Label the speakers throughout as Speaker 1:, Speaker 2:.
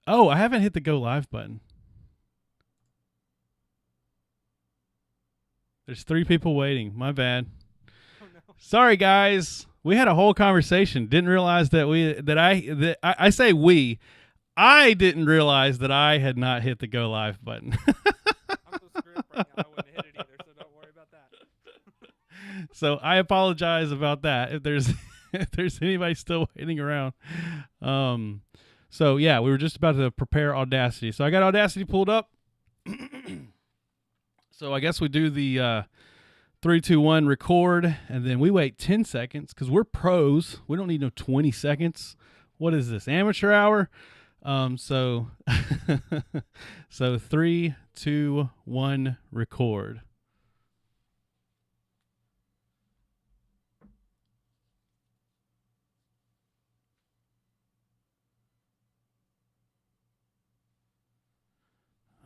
Speaker 1: Oh, I haven't hit the go live button. There's 3 people waiting. My bad.
Speaker 2: Oh no.
Speaker 1: Sorry, guys. We had a whole conversation. Didn't realize that I say we. I didn't realize that I had not hit the go live button.
Speaker 2: I'm so screwed up right now. I wouldn't hit it either, so don't worry about that.
Speaker 1: So I apologize about that. If there's if there's anybody still waiting around. So yeah, we were just about to prepare Audacity. So I got Audacity pulled up. So I guess we do the 3, 2, 1 record, and then we wait 10 seconds because we're pros. We don't need no 20 seconds. What is this, amateur hour? So so 3, 2, 1 record.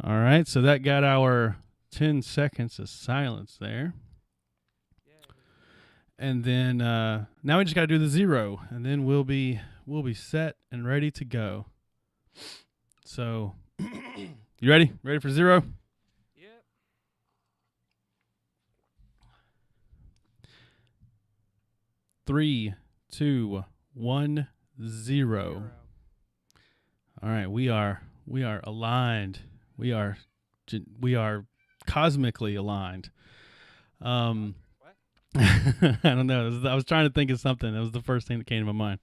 Speaker 1: All right, so that got our 10 seconds of silence there. And then now we just got to do the 0, and then we'll be set and ready to go. So, you ready? Ready for 0?
Speaker 2: Yep.
Speaker 1: 3, 2, 1, 0. All right, we are aligned. We are cosmically aligned.
Speaker 2: What?
Speaker 1: I don't know. I was trying to think of something. That was the first thing that came to my mind.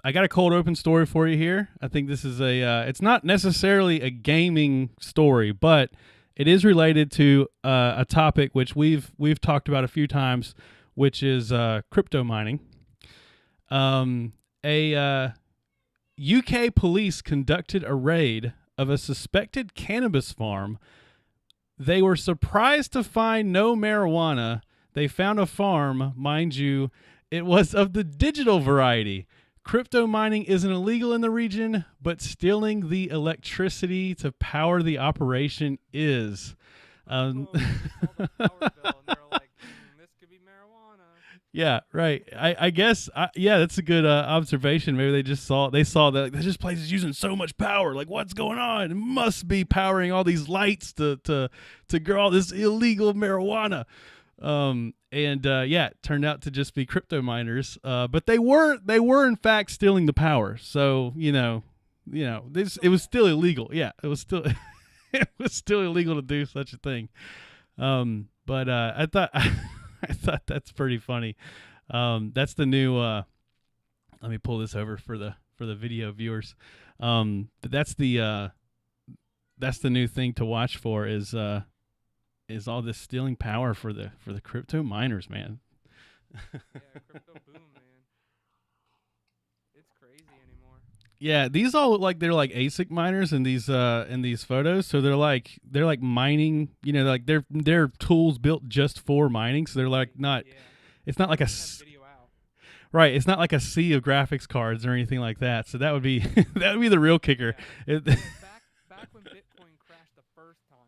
Speaker 1: I got a cold open story for you here. I think this is it's not necessarily a gaming story, but it is related to a topic which we've talked about a few times, which is crypto mining. UK police conducted a raid of a suspected cannabis farm. They were surprised to find no marijuana. They found a farm, mind you, it was of the digital variety. Crypto mining isn't illegal in the region, but stealing the electricity to power the operation is.
Speaker 2: They saw the power bill and they were like, this could be marijuana.
Speaker 1: Yeah, right. I guess, yeah, that's a good observation. Maybe they saw that this place is using so much power. Like, what's going on? It must be powering all these lights to grow all this illegal marijuana. It turned out to just be crypto miners. But they were in fact stealing the power. So it was still illegal. Yeah, it was still it was still illegal to do such a thing. But I thought. I thought that's pretty funny. That's the new. Let me pull this over for the video viewers. But that's the new thing to watch for is all this stealing power for the crypto miners, man.
Speaker 2: Yeah, crypto boom, man. It's crazy anymore.
Speaker 1: Yeah, these all look like they're like ASIC miners in these photos. So they're like mining, like they're tools built just for mining. So they're like not,
Speaker 2: Yeah.
Speaker 1: it's not like
Speaker 2: Video out.
Speaker 1: right. It's not like a sea of graphics cards or anything like that. So that would be the real kicker.
Speaker 2: Yeah. Back when Bitcoin crashed the first time,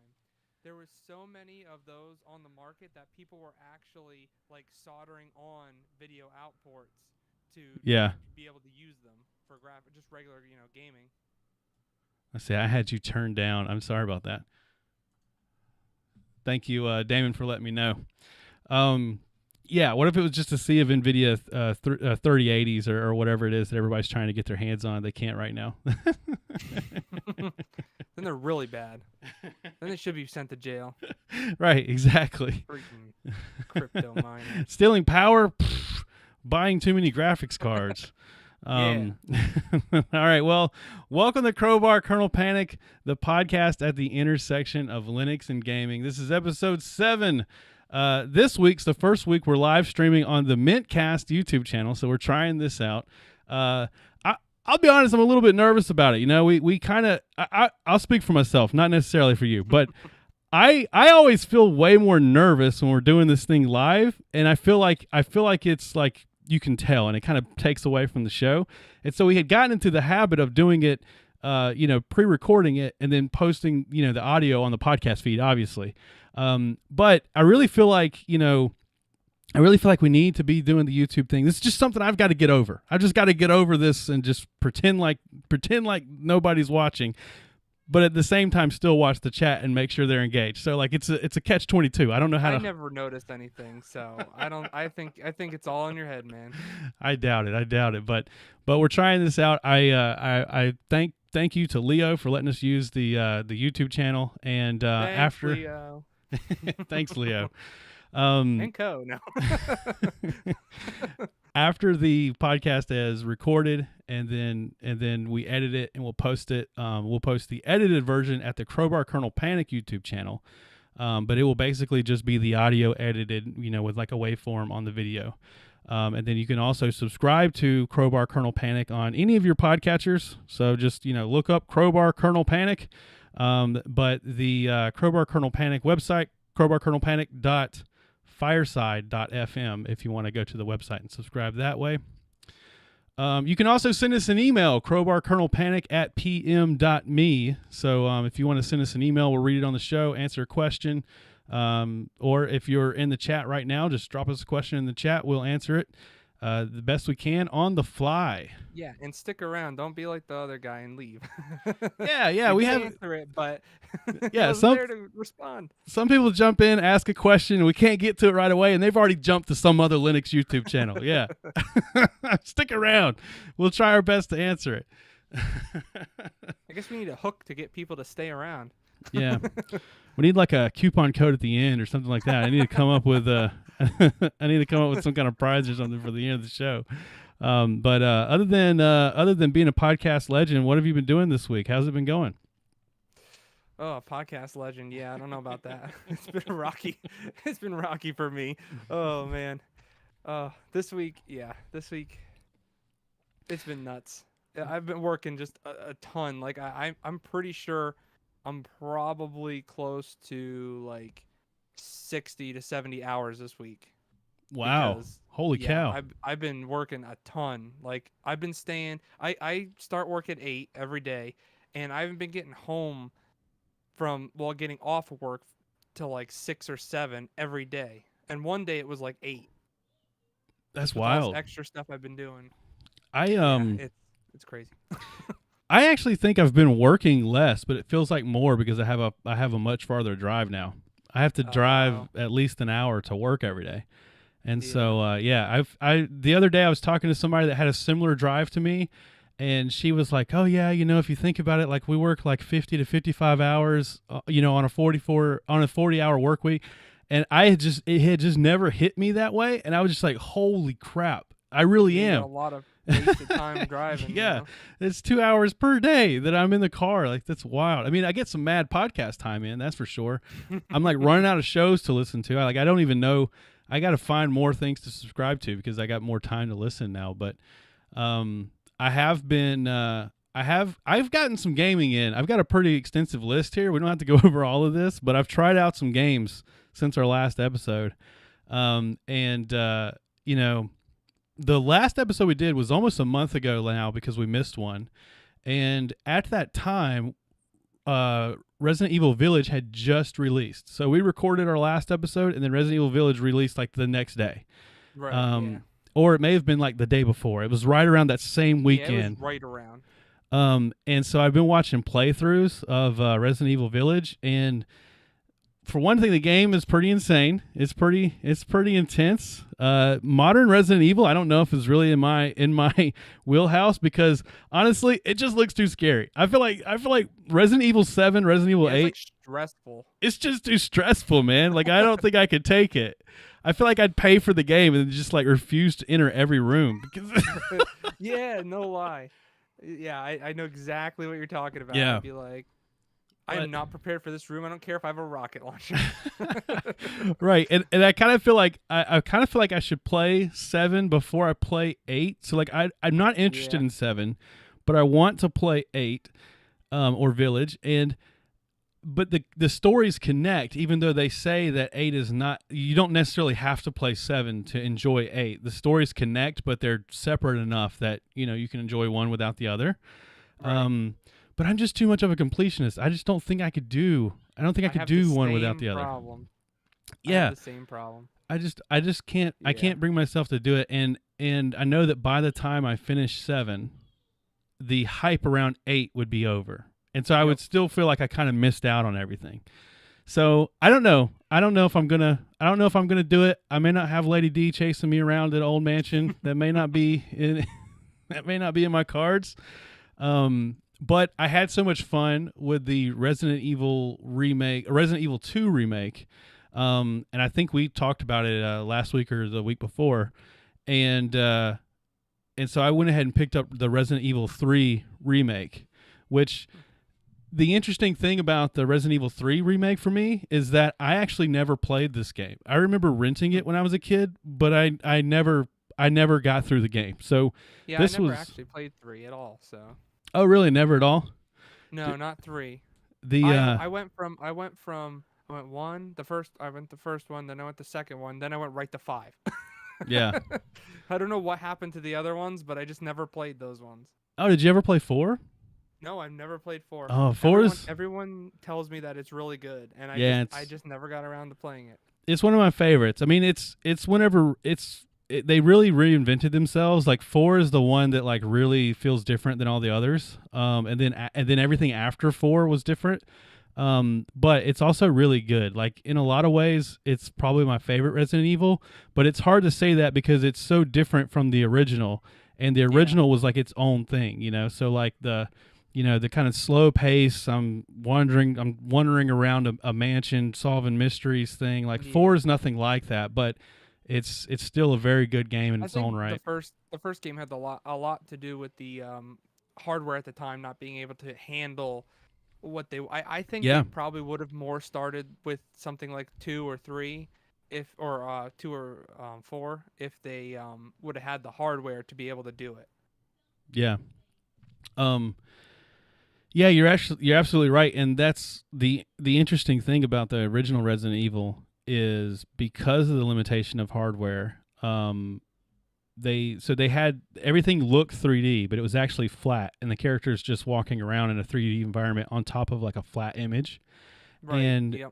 Speaker 2: there were so many of those on the market that people were actually like soldering on video out ports to
Speaker 1: Yeah.
Speaker 2: be able to use them for just regular, gaming.
Speaker 1: Let's see. I had you turned down. I'm sorry about that. Thank you, Damon, for letting me know. Yeah. What if it was just a sea of NVIDIA 3080s or whatever it is that everybody's trying to get their hands on? They can't right now.
Speaker 2: Then they're really bad. Then they should be sent to jail.
Speaker 1: Right. Exactly.
Speaker 2: Freaking crypto miners.
Speaker 1: Stealing power. Pff, buying too many graphics cards. All right. Well, welcome to Crowbar Kernel Panic, the podcast at the intersection of Linux and gaming. This is episode 7. This week's the first week we're live streaming on the Mintcast YouTube channel, so we're trying this out. I'll be honest, I'm a little bit nervous about it. We kind of, I'll speak for myself, not necessarily for you, but I always feel way more nervous when we're doing this thing live, and I feel like it's like you can tell, and it kind of takes away from the show. And so we had gotten into the habit of doing it, pre-recording it and then posting, the audio on the podcast feed, obviously. But I really feel like, I really feel like we need to be doing the YouTube thing. This is just something I've got to get over. I've just got to get over this and just pretend like nobody's watching, but at the same time still watch the chat and make sure they're engaged. So like it's a catch-22. I don't know how
Speaker 2: I
Speaker 1: to.
Speaker 2: never noticed anything, so I don't. I think it's all in your head, man.
Speaker 1: I doubt it. But we're trying this out. I thank you to Leo for letting us use the YouTube channel, and
Speaker 2: Thanks,
Speaker 1: after
Speaker 2: Leo.
Speaker 1: thanks Leo.
Speaker 2: And Co. No.
Speaker 1: After the podcast is recorded and then we edit it and we'll post it. We'll post the edited version at the Crowbar Kernel Panic YouTube channel. But it will basically just be the audio edited, with like a waveform on the video. And then you can also subscribe to Crowbar Kernel Panic on any of your podcatchers. So just, look up Crowbar Kernel Panic. But the Crowbar Kernel Panic website, crowbarkernelpanic.fireside.fm, if you want to go to the website and subscribe that way. You can also send us an email, crowbarkernelpanic@pm.me. So if you want to send us an email, we'll read it on the show, answer a question. Or if you're in the chat right now, just drop us a question in the chat. We'll answer it the best we can on the fly.
Speaker 2: Yeah, and stick around. Don't be like the other guy and leave.
Speaker 1: Yeah, we have
Speaker 2: answer it, but
Speaker 1: yeah,
Speaker 2: there to respond.
Speaker 1: Some people jump in, ask a question, and we can't get to it right away, and they've already jumped to some other Linux YouTube channel. Yeah, stick around. We'll try our best to answer it.
Speaker 2: I guess we need a hook to get people to stay around.
Speaker 1: Yeah, we need like a coupon code at the end or something like that. I need to come up with some kind of prize or something for the end of the show. But other than being a podcast legend, what have you been doing this week? How's it been going?
Speaker 2: Oh, a podcast legend. Yeah, I don't know about that. It's been rocky. It's been rocky for me. Oh man. This week it's been nuts. I've been working just a ton. Like I'm pretty sure I'm probably close to like 60 to 70 hours this week.
Speaker 1: Wow.
Speaker 2: Because,
Speaker 1: holy cow.
Speaker 2: I've been working a ton. Like I've been staying, I start work at 8 every day, and I haven't been getting home getting off of work till like 6 or 7 every day. And one day it was like 8.
Speaker 1: That's
Speaker 2: with
Speaker 1: wild.
Speaker 2: All this extra stuff I've been doing. It's crazy.
Speaker 1: I actually think I've been working less, but it feels like more because I have a much farther drive now. I have to drive at least an hour to work every day. And so the other day I was talking to somebody that had a similar drive to me, and she was like, "Oh yeah, if you think about it, like we work like 50 to 55 hours, on a 40-hour work week." And it had just never hit me that way, and I was just like, "Holy crap. I really am."
Speaker 2: A lot of wasted time driving.
Speaker 1: Yeah, it's 2 hours per day that I'm in the car. Like, that's wild. I mean, I get some mad podcast time in, that's for sure. I'm like running out of shows to listen to. I don't even know. I got to find more things to subscribe to because I got more time to listen now. But I have been. I've gotten some gaming in. I've got a pretty extensive list here. We don't have to go over all of this, but I've tried out some games since our last episode. The last episode we did was almost a month ago now because we missed one. And at that time, Resident Evil Village had just released. So we recorded our last episode, and then Resident Evil Village released like the next day.
Speaker 2: Right.
Speaker 1: Or it may have been like the day before. It was right around that same weekend.
Speaker 2: Yeah, it was right around.
Speaker 1: And so I've been watching playthroughs of Resident Evil Village, and for one thing, the game is pretty insane. It's pretty intense. Modern Resident Evil, I don't know if it's really in my wheelhouse because honestly, it just looks too scary. I feel like Resident Evil 7, Resident Evil 8,
Speaker 2: it's like stressful.
Speaker 1: It's just too stressful, man. Like I don't think I could take it. I feel like I'd pay for the game and just like refuse to enter every room because
Speaker 2: yeah, no lie. Yeah, I know exactly what you're talking about.
Speaker 1: Yeah.
Speaker 2: I'd be like, I am not prepared for this room. I don't care if I have a rocket launcher.
Speaker 1: Right, and I kind of feel like I should play 7 before I play 8. So like I'm not interested in 7, but I want to play 8 or Village, but the stories connect. Even though they say that 8 is not, you don't necessarily have to play 7 to enjoy 8. The stories connect, but they're separate enough that you can enjoy one without the other.
Speaker 2: Right.
Speaker 1: But I'm just too much of a completionist. I just don't think I could do. I don't think I could do one without the other.
Speaker 2: Problem.
Speaker 1: Yeah,
Speaker 2: I have the same problem.
Speaker 1: I just can't I can't bring myself to do it, and I know that by the time I finish 7, the hype around 8 would be over. And so I would still feel like I kind of missed out on everything. So I don't know. I don't know if I'm gonna do it. I may not have Lady D chasing me around at Old Mansion. That may not be in that may not be in my cards. But I had so much fun with the Resident Evil 2 remake. And I think we talked about it last week or the week before. And so I went ahead and picked up the Resident Evil 3 remake, which the interesting thing about the Resident Evil 3 remake for me is that I actually never played this game. I remember renting it when I was a kid, but I never got through the game. So
Speaker 2: I never actually played 3 at all. So.
Speaker 1: Oh, really? Never at all?
Speaker 2: No, not 3. I went 1. I went the first one, then I went the second one, then I went right to 5.
Speaker 1: Yeah.
Speaker 2: I don't know what happened to the other ones, but I just never played those ones.
Speaker 1: Oh, did you ever play 4?
Speaker 2: No, I've never played 4.
Speaker 1: Oh, 4 is...
Speaker 2: Everyone tells me that it's really good, and I just never got around to playing it.
Speaker 1: It's one of my favorites. I mean, they really reinvented themselves. Like 4 is the one that like really feels different than all the others. And then everything after 4 was different. But it's also really good. Like in a lot of ways, it's probably my favorite Resident Evil, but it's hard to say that because it's so different from the original, and the original was like its own thing, So like the kind of slow pace, I'm wandering around a mansion solving mysteries thing. Like 4 is nothing like that, but it's still a very good game in its own right.
Speaker 2: The first game had a lot to do with the hardware at the time not being able to handle what they. I think they probably would have more started with something like 2 or 3, 2 or 4, if they would have had the hardware to be able to do it.
Speaker 1: Yeah. Yeah, you're absolutely right, and that's the interesting thing about the original Resident Evil is because of the limitation of hardware. They had everything look 3D, but it was actually flat, and the characters just walking around in a 3D environment on top of like a flat image.
Speaker 2: Right.
Speaker 1: And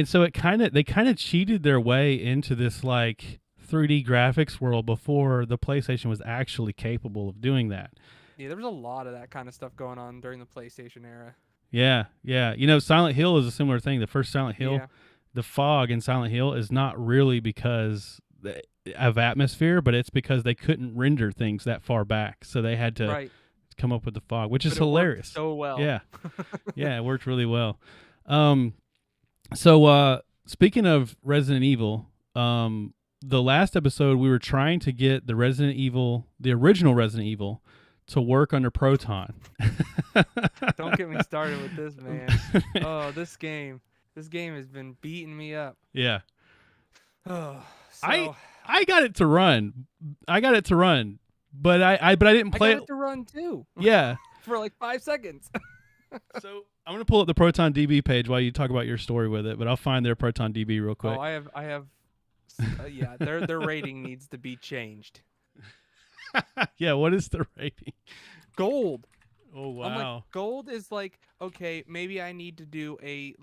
Speaker 1: so they kind of cheated their way into this like 3D graphics world before the PlayStation was actually capable of doing that.
Speaker 2: Yeah, there was a lot of that kind of stuff going on during the PlayStation era.
Speaker 1: Yeah. Silent Hill is a similar thing. The first Silent Hill, the fog in Silent Hill is not really because of atmosphere, but it's because they couldn't render things that far back, so they had to come up with the fog, which is hilarious.
Speaker 2: So well.
Speaker 1: Yeah, it worked really well. So speaking of Resident Evil, the last episode we were trying to get the original Resident Evil, to work under Proton.
Speaker 2: Don't get me started with this, man. Oh, this game has been beating me up.
Speaker 1: Yeah.
Speaker 2: Oh,
Speaker 1: I got it to run. But I didn't play it.
Speaker 2: I got it to run too.
Speaker 1: Yeah.
Speaker 2: For like 5 seconds.
Speaker 1: So I'm gonna pull up the Proton DB page while you talk about your story with it, but I'll find their Proton DB real quick.
Speaker 2: Oh, I have. Their rating needs to be changed.
Speaker 1: Yeah, what is the rating?
Speaker 2: Gold.
Speaker 1: Oh wow.
Speaker 2: I'm like, gold is like, okay, maybe I need to do a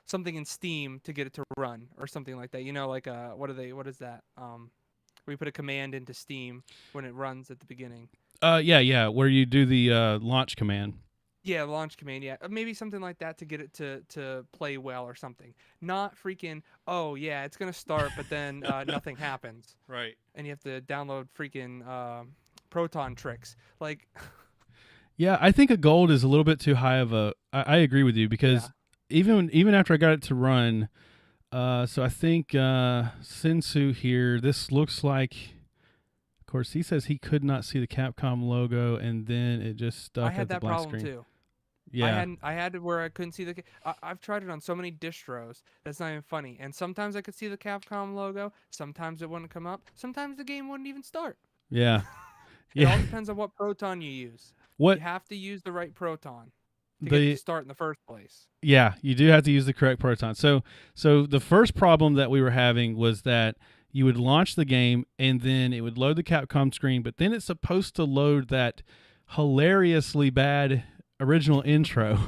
Speaker 2: something in Steam to get it to run or something like that. What is that? Where you put a command into Steam when it runs at the beginning.
Speaker 1: Yeah, where you do the launch command.
Speaker 2: Yeah, launch command, yeah. Maybe something like that to get it to play well or something. Not freaking, oh, yeah, it's going to start, but then nothing happens.
Speaker 1: Right.
Speaker 2: And you have to download freaking Proton tricks. Like,
Speaker 1: yeah, I think a gold is a little bit too high of a... I agree with you because even after I got it to run, so I think Sensu here, this looks like... Of course, he says he could not see the Capcom logo, and then it just stuck at the blank screen. I had that problem too. Yeah,
Speaker 2: I had it where I couldn't see the. I've tried it on so many distros that's not even funny. And sometimes I could see the Capcom logo. Sometimes it wouldn't come up. Sometimes the game wouldn't even start.
Speaker 1: Yeah,
Speaker 2: it all depends on what Proton you use. You have to use the right Proton to get it to start in the first place.
Speaker 1: Yeah, you do have to use the correct Proton. So the first problem that we were having was that you would launch the game and then it would load the Capcom screen, but then it's supposed to load that hilariously bad original intro.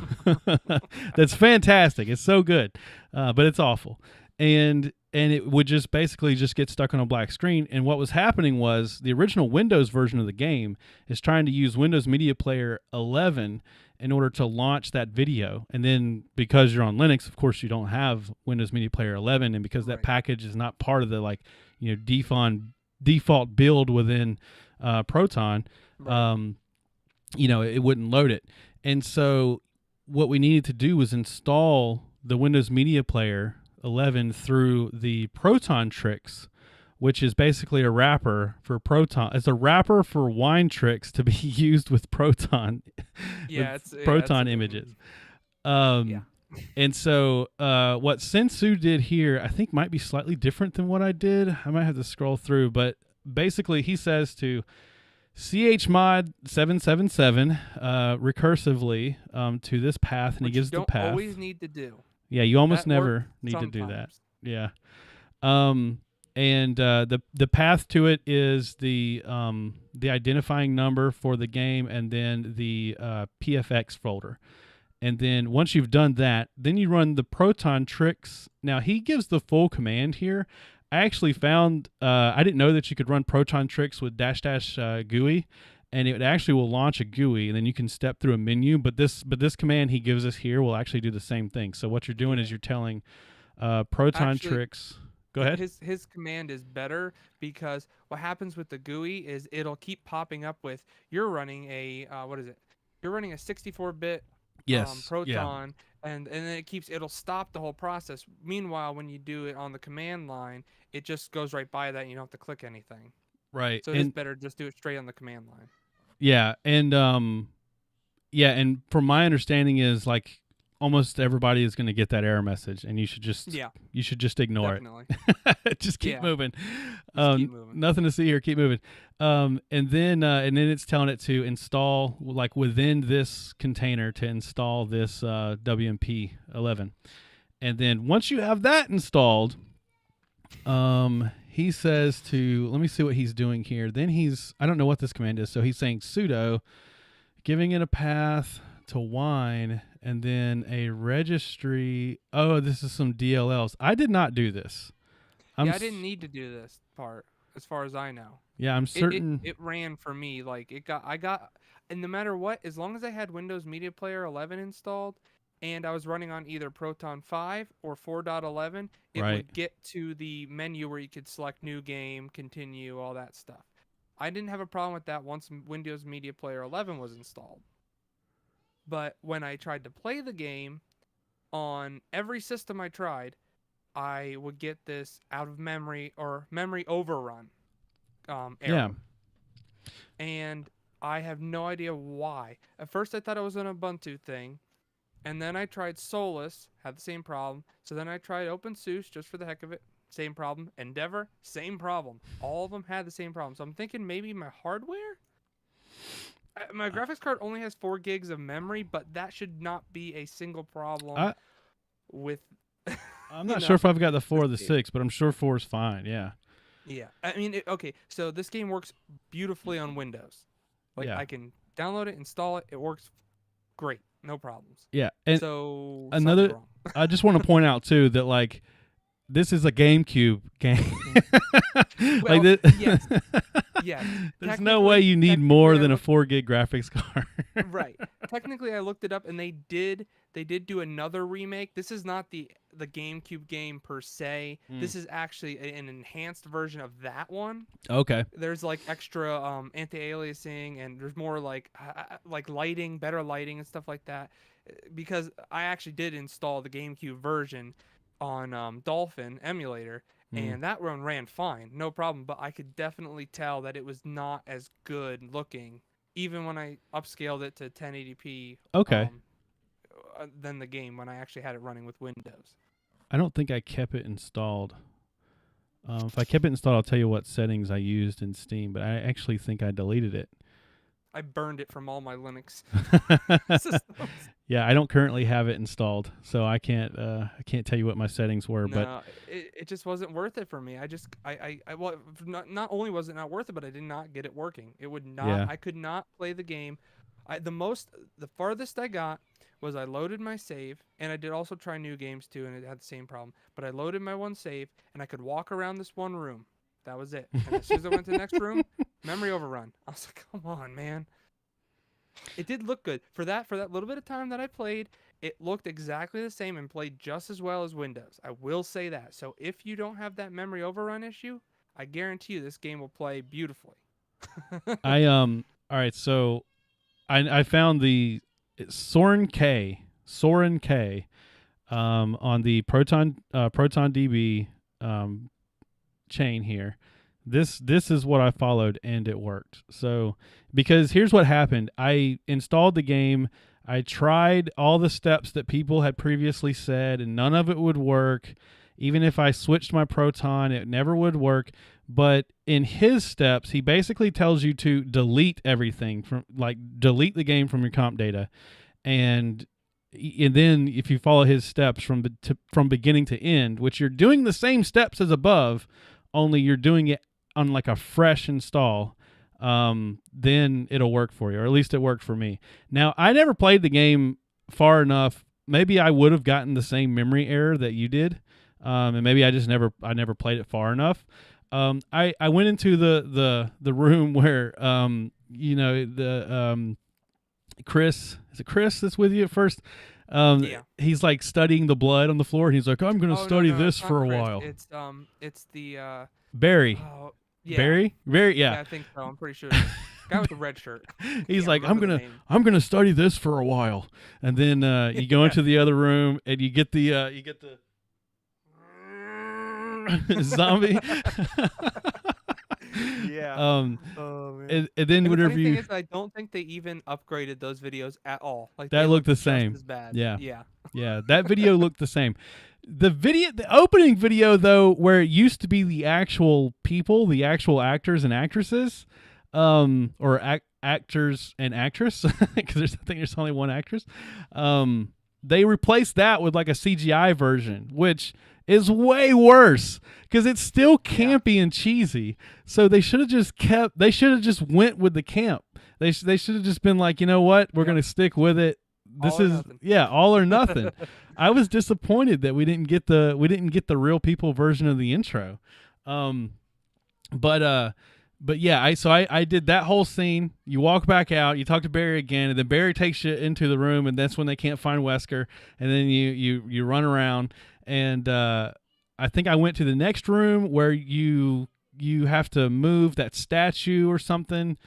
Speaker 1: That's fantastic. It's so good, but it's awful. and it would just basically just get stuck on a black screen. And what was happening was the original Windows version of the game is trying to use Windows Media Player 11 in order to launch that video. And then because you're on Linux, of course, you don't have Windows Media Player 11, and because that package is not part of the default build within Proton, it wouldn't load it. And so what we needed to do was install the Windows Media Player 11 through the Proton Tricks, which is basically a wrapper for Proton. It's a wrapper for wine tricks to be used with Proton, Proton images. And so what Sensu did here, I think, might be slightly different than what I did. I might have to scroll through, but basically he says to chmod 777 recursively to this path, and he gives the path.
Speaker 2: Always need to do.
Speaker 1: Yeah, you almost never need to do that. Yeah. And the path to it is the identifying number for the game, and then the PFX folder. And then once you've done that, then you run the Proton Tricks. Now, he gives the full command here. I actually found, I didn't know that you could run Proton Tricks with -- GUI, and it actually will launch a GUI, and then you can step through a menu. But this command he gives us here will actually do the same thing. So what you're doing is you're telling Proton Tricks. Go ahead.
Speaker 2: His command is better, because what happens with the GUI is it'll keep popping up with, you're running a You're running a 64-bit Proton, and then it'll stop the whole process. Meanwhile, when you do it on the command line, it just goes right by that, and you don't have to click anything.
Speaker 1: Right.
Speaker 2: So it's better just do it straight on the command line.
Speaker 1: Yeah, and from my understanding is like almost everybody is going to get that error message, and you should just ignore it. Just keep moving.
Speaker 2: Keep moving.
Speaker 1: Nothing to see here. Keep moving. And then it's telling it to install, like, within this container, to install this WMP 11. And then once you have that installed, he says to, let me see what he's doing here. Then I don't know what this command is. So he's saying sudo, giving it a path to wine, and then a registry. Oh, this is some DLLs. I did not do this.
Speaker 2: I didn't need to do this part, as far as I know.
Speaker 1: Yeah, I'm certain.
Speaker 2: It ran for me. Like, and no matter what, as long as I had Windows Media Player 11 installed, and I was running on either Proton 5 or 4.11, it would get to the menu where you could select new game, continue, all that stuff. I didn't have a problem with that once Windows Media Player 11 was installed. But when I tried to play the game on every system I tried, I would get this out of memory or memory overrun error.
Speaker 1: Yeah.
Speaker 2: And I have no idea why. At first I thought it was an Ubuntu thing. And then I tried Solus, had the same problem. So then I tried OpenSUSE just for the heck of it, same problem. Endeavor, same problem. All of them had the same problem. So I'm thinking maybe my hardware? My graphics card only has 4 gigs of memory, but that should not be a single problem with...
Speaker 1: I'm not sure if I've got the 4 or the 6, but I'm sure 4 is fine, yeah.
Speaker 2: Yeah. I mean, okay, so this game works beautifully on Windows. I can download it, install it, it works great. No problems.
Speaker 1: Yeah. And
Speaker 2: so
Speaker 1: another, I just want to point out too that, like, this is a GameCube game.
Speaker 2: Well, yes. Yes.
Speaker 1: There's no way you need more than a 4 gig graphics card.
Speaker 2: Right. Technically, I looked it up, and they did do another remake. This is not the GameCube game per se. This is actually an enhanced version of that one.
Speaker 1: Okay.
Speaker 2: There's like extra anti-aliasing, and there's more like lighting, better lighting and stuff like that. Because I actually did install the GameCube version on Dolphin emulator, and that one ran fine, no problem. But I could definitely tell that it was not as good looking, even when I upscaled it to 1080p.
Speaker 1: Okay.
Speaker 2: Than the game when I actually had it running with Windows.
Speaker 1: I don't think I kept it installed. If I kept it installed, I'll tell you what settings I used in Steam, but I actually think I deleted it.
Speaker 2: I burned it from all my Linux systems.
Speaker 1: Yeah, I don't currently have it installed, so I can't tell you what my settings were.
Speaker 2: No,
Speaker 1: but
Speaker 2: it just wasn't worth it for me. Not only was it not worth it, but I did not get it working. It would not.
Speaker 1: Yeah.
Speaker 2: I could not play the game. The farthest I got was I loaded my save, and I did also try new games too, and it had the same problem. But I loaded my one save, and I could walk around this one room. That was it. And as soon as I went to the next room, memory overrun. I was like, come on, man. It did look good for that little bit of time that I played. It looked exactly the same and played just as well as Windows. I will say that. So if you don't have that memory overrun issue, I guarantee you this game will play beautifully.
Speaker 1: All right, so I found the Soren K on the Proton DB chain here. This is what I followed, and it worked. So because here's what happened: I installed the game. I tried all the steps that people had previously said, and none of it would work. Even if I switched my Proton, it never would work. But in his steps, he basically tells you to delete everything delete the game from your comp data, and then if you follow his steps from beginning to end, which you're doing the same steps as above, only you're doing it on like a fresh install, then it'll work for you, or at least it worked for me. Now, I never played the game far enough. Maybe I would have gotten the same memory error that you did, and maybe I never played it far enough. I went into the room where Chris, is it Chris that's with you at first?
Speaker 2: Yeah.
Speaker 1: He's like studying the blood on the floor, and he's like, I'm going to study this for a while.
Speaker 2: It's the
Speaker 1: Barry.
Speaker 2: Oh, yeah.
Speaker 1: Barry,
Speaker 2: Yeah, I think so. I'm pretty sure. Guy with the red shirt.
Speaker 1: He's like, I'm gonna study this for a while, and then you go into the other room and you get the zombie.
Speaker 2: Yeah.
Speaker 1: Oh man. And then whatever
Speaker 2: the funny thing is, I don't think they even upgraded those videos at all. Like
Speaker 1: that looked the same.
Speaker 2: As bad.
Speaker 1: Yeah.
Speaker 2: Yeah.
Speaker 1: Yeah. That video looked the same. The opening video though, where it used to be the actual people, the actual actors and actresses, or actors and actress, because I think there's only one actress. They replaced that with like a CGI version, which is way worse because it's still campy and cheesy. So they should have just went with the camp. They should have just been like, you know what, we're gonna stick with it. This is all or nothing. I was disappointed that we didn't get the real people version of the intro. But yeah, I did that whole scene. You walk back out, you talk to Barry again, and then Barry takes you into the room, and that's when they can't find Wesker, and then you run around, and I think I went to the next room where you have to move that statue or something.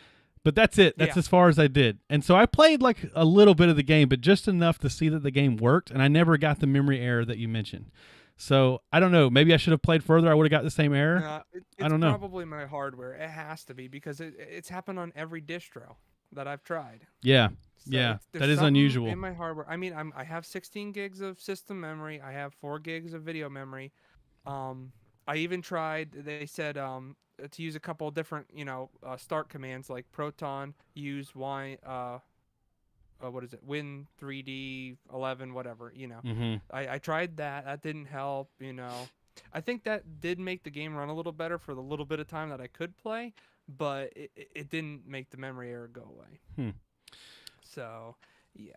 Speaker 1: But that's it. That's as far as I did. And so I played like a little bit of the game, but just enough to see that the game worked, and I never got the memory error that you mentioned. So I don't know. Maybe I should have played further. I would have got the same error.
Speaker 2: It's
Speaker 1: I don't know.
Speaker 2: Probably my hardware. It has to be because it's happened on every distro that I've tried.
Speaker 1: Yeah.
Speaker 2: So
Speaker 1: yeah. That is unusual.
Speaker 2: In my hardware. I mean, I have 16 gigs of system memory. I have 4 gigs of video memory. I even tried. They said to use a couple of different, start commands like Proton, use what is it? Win 3D 11, whatever.
Speaker 1: Mm-hmm.
Speaker 2: I tried that. That didn't help. I think that did make the game run a little better for the little bit of time that I could play, but it didn't make the memory error go away. So, yeah.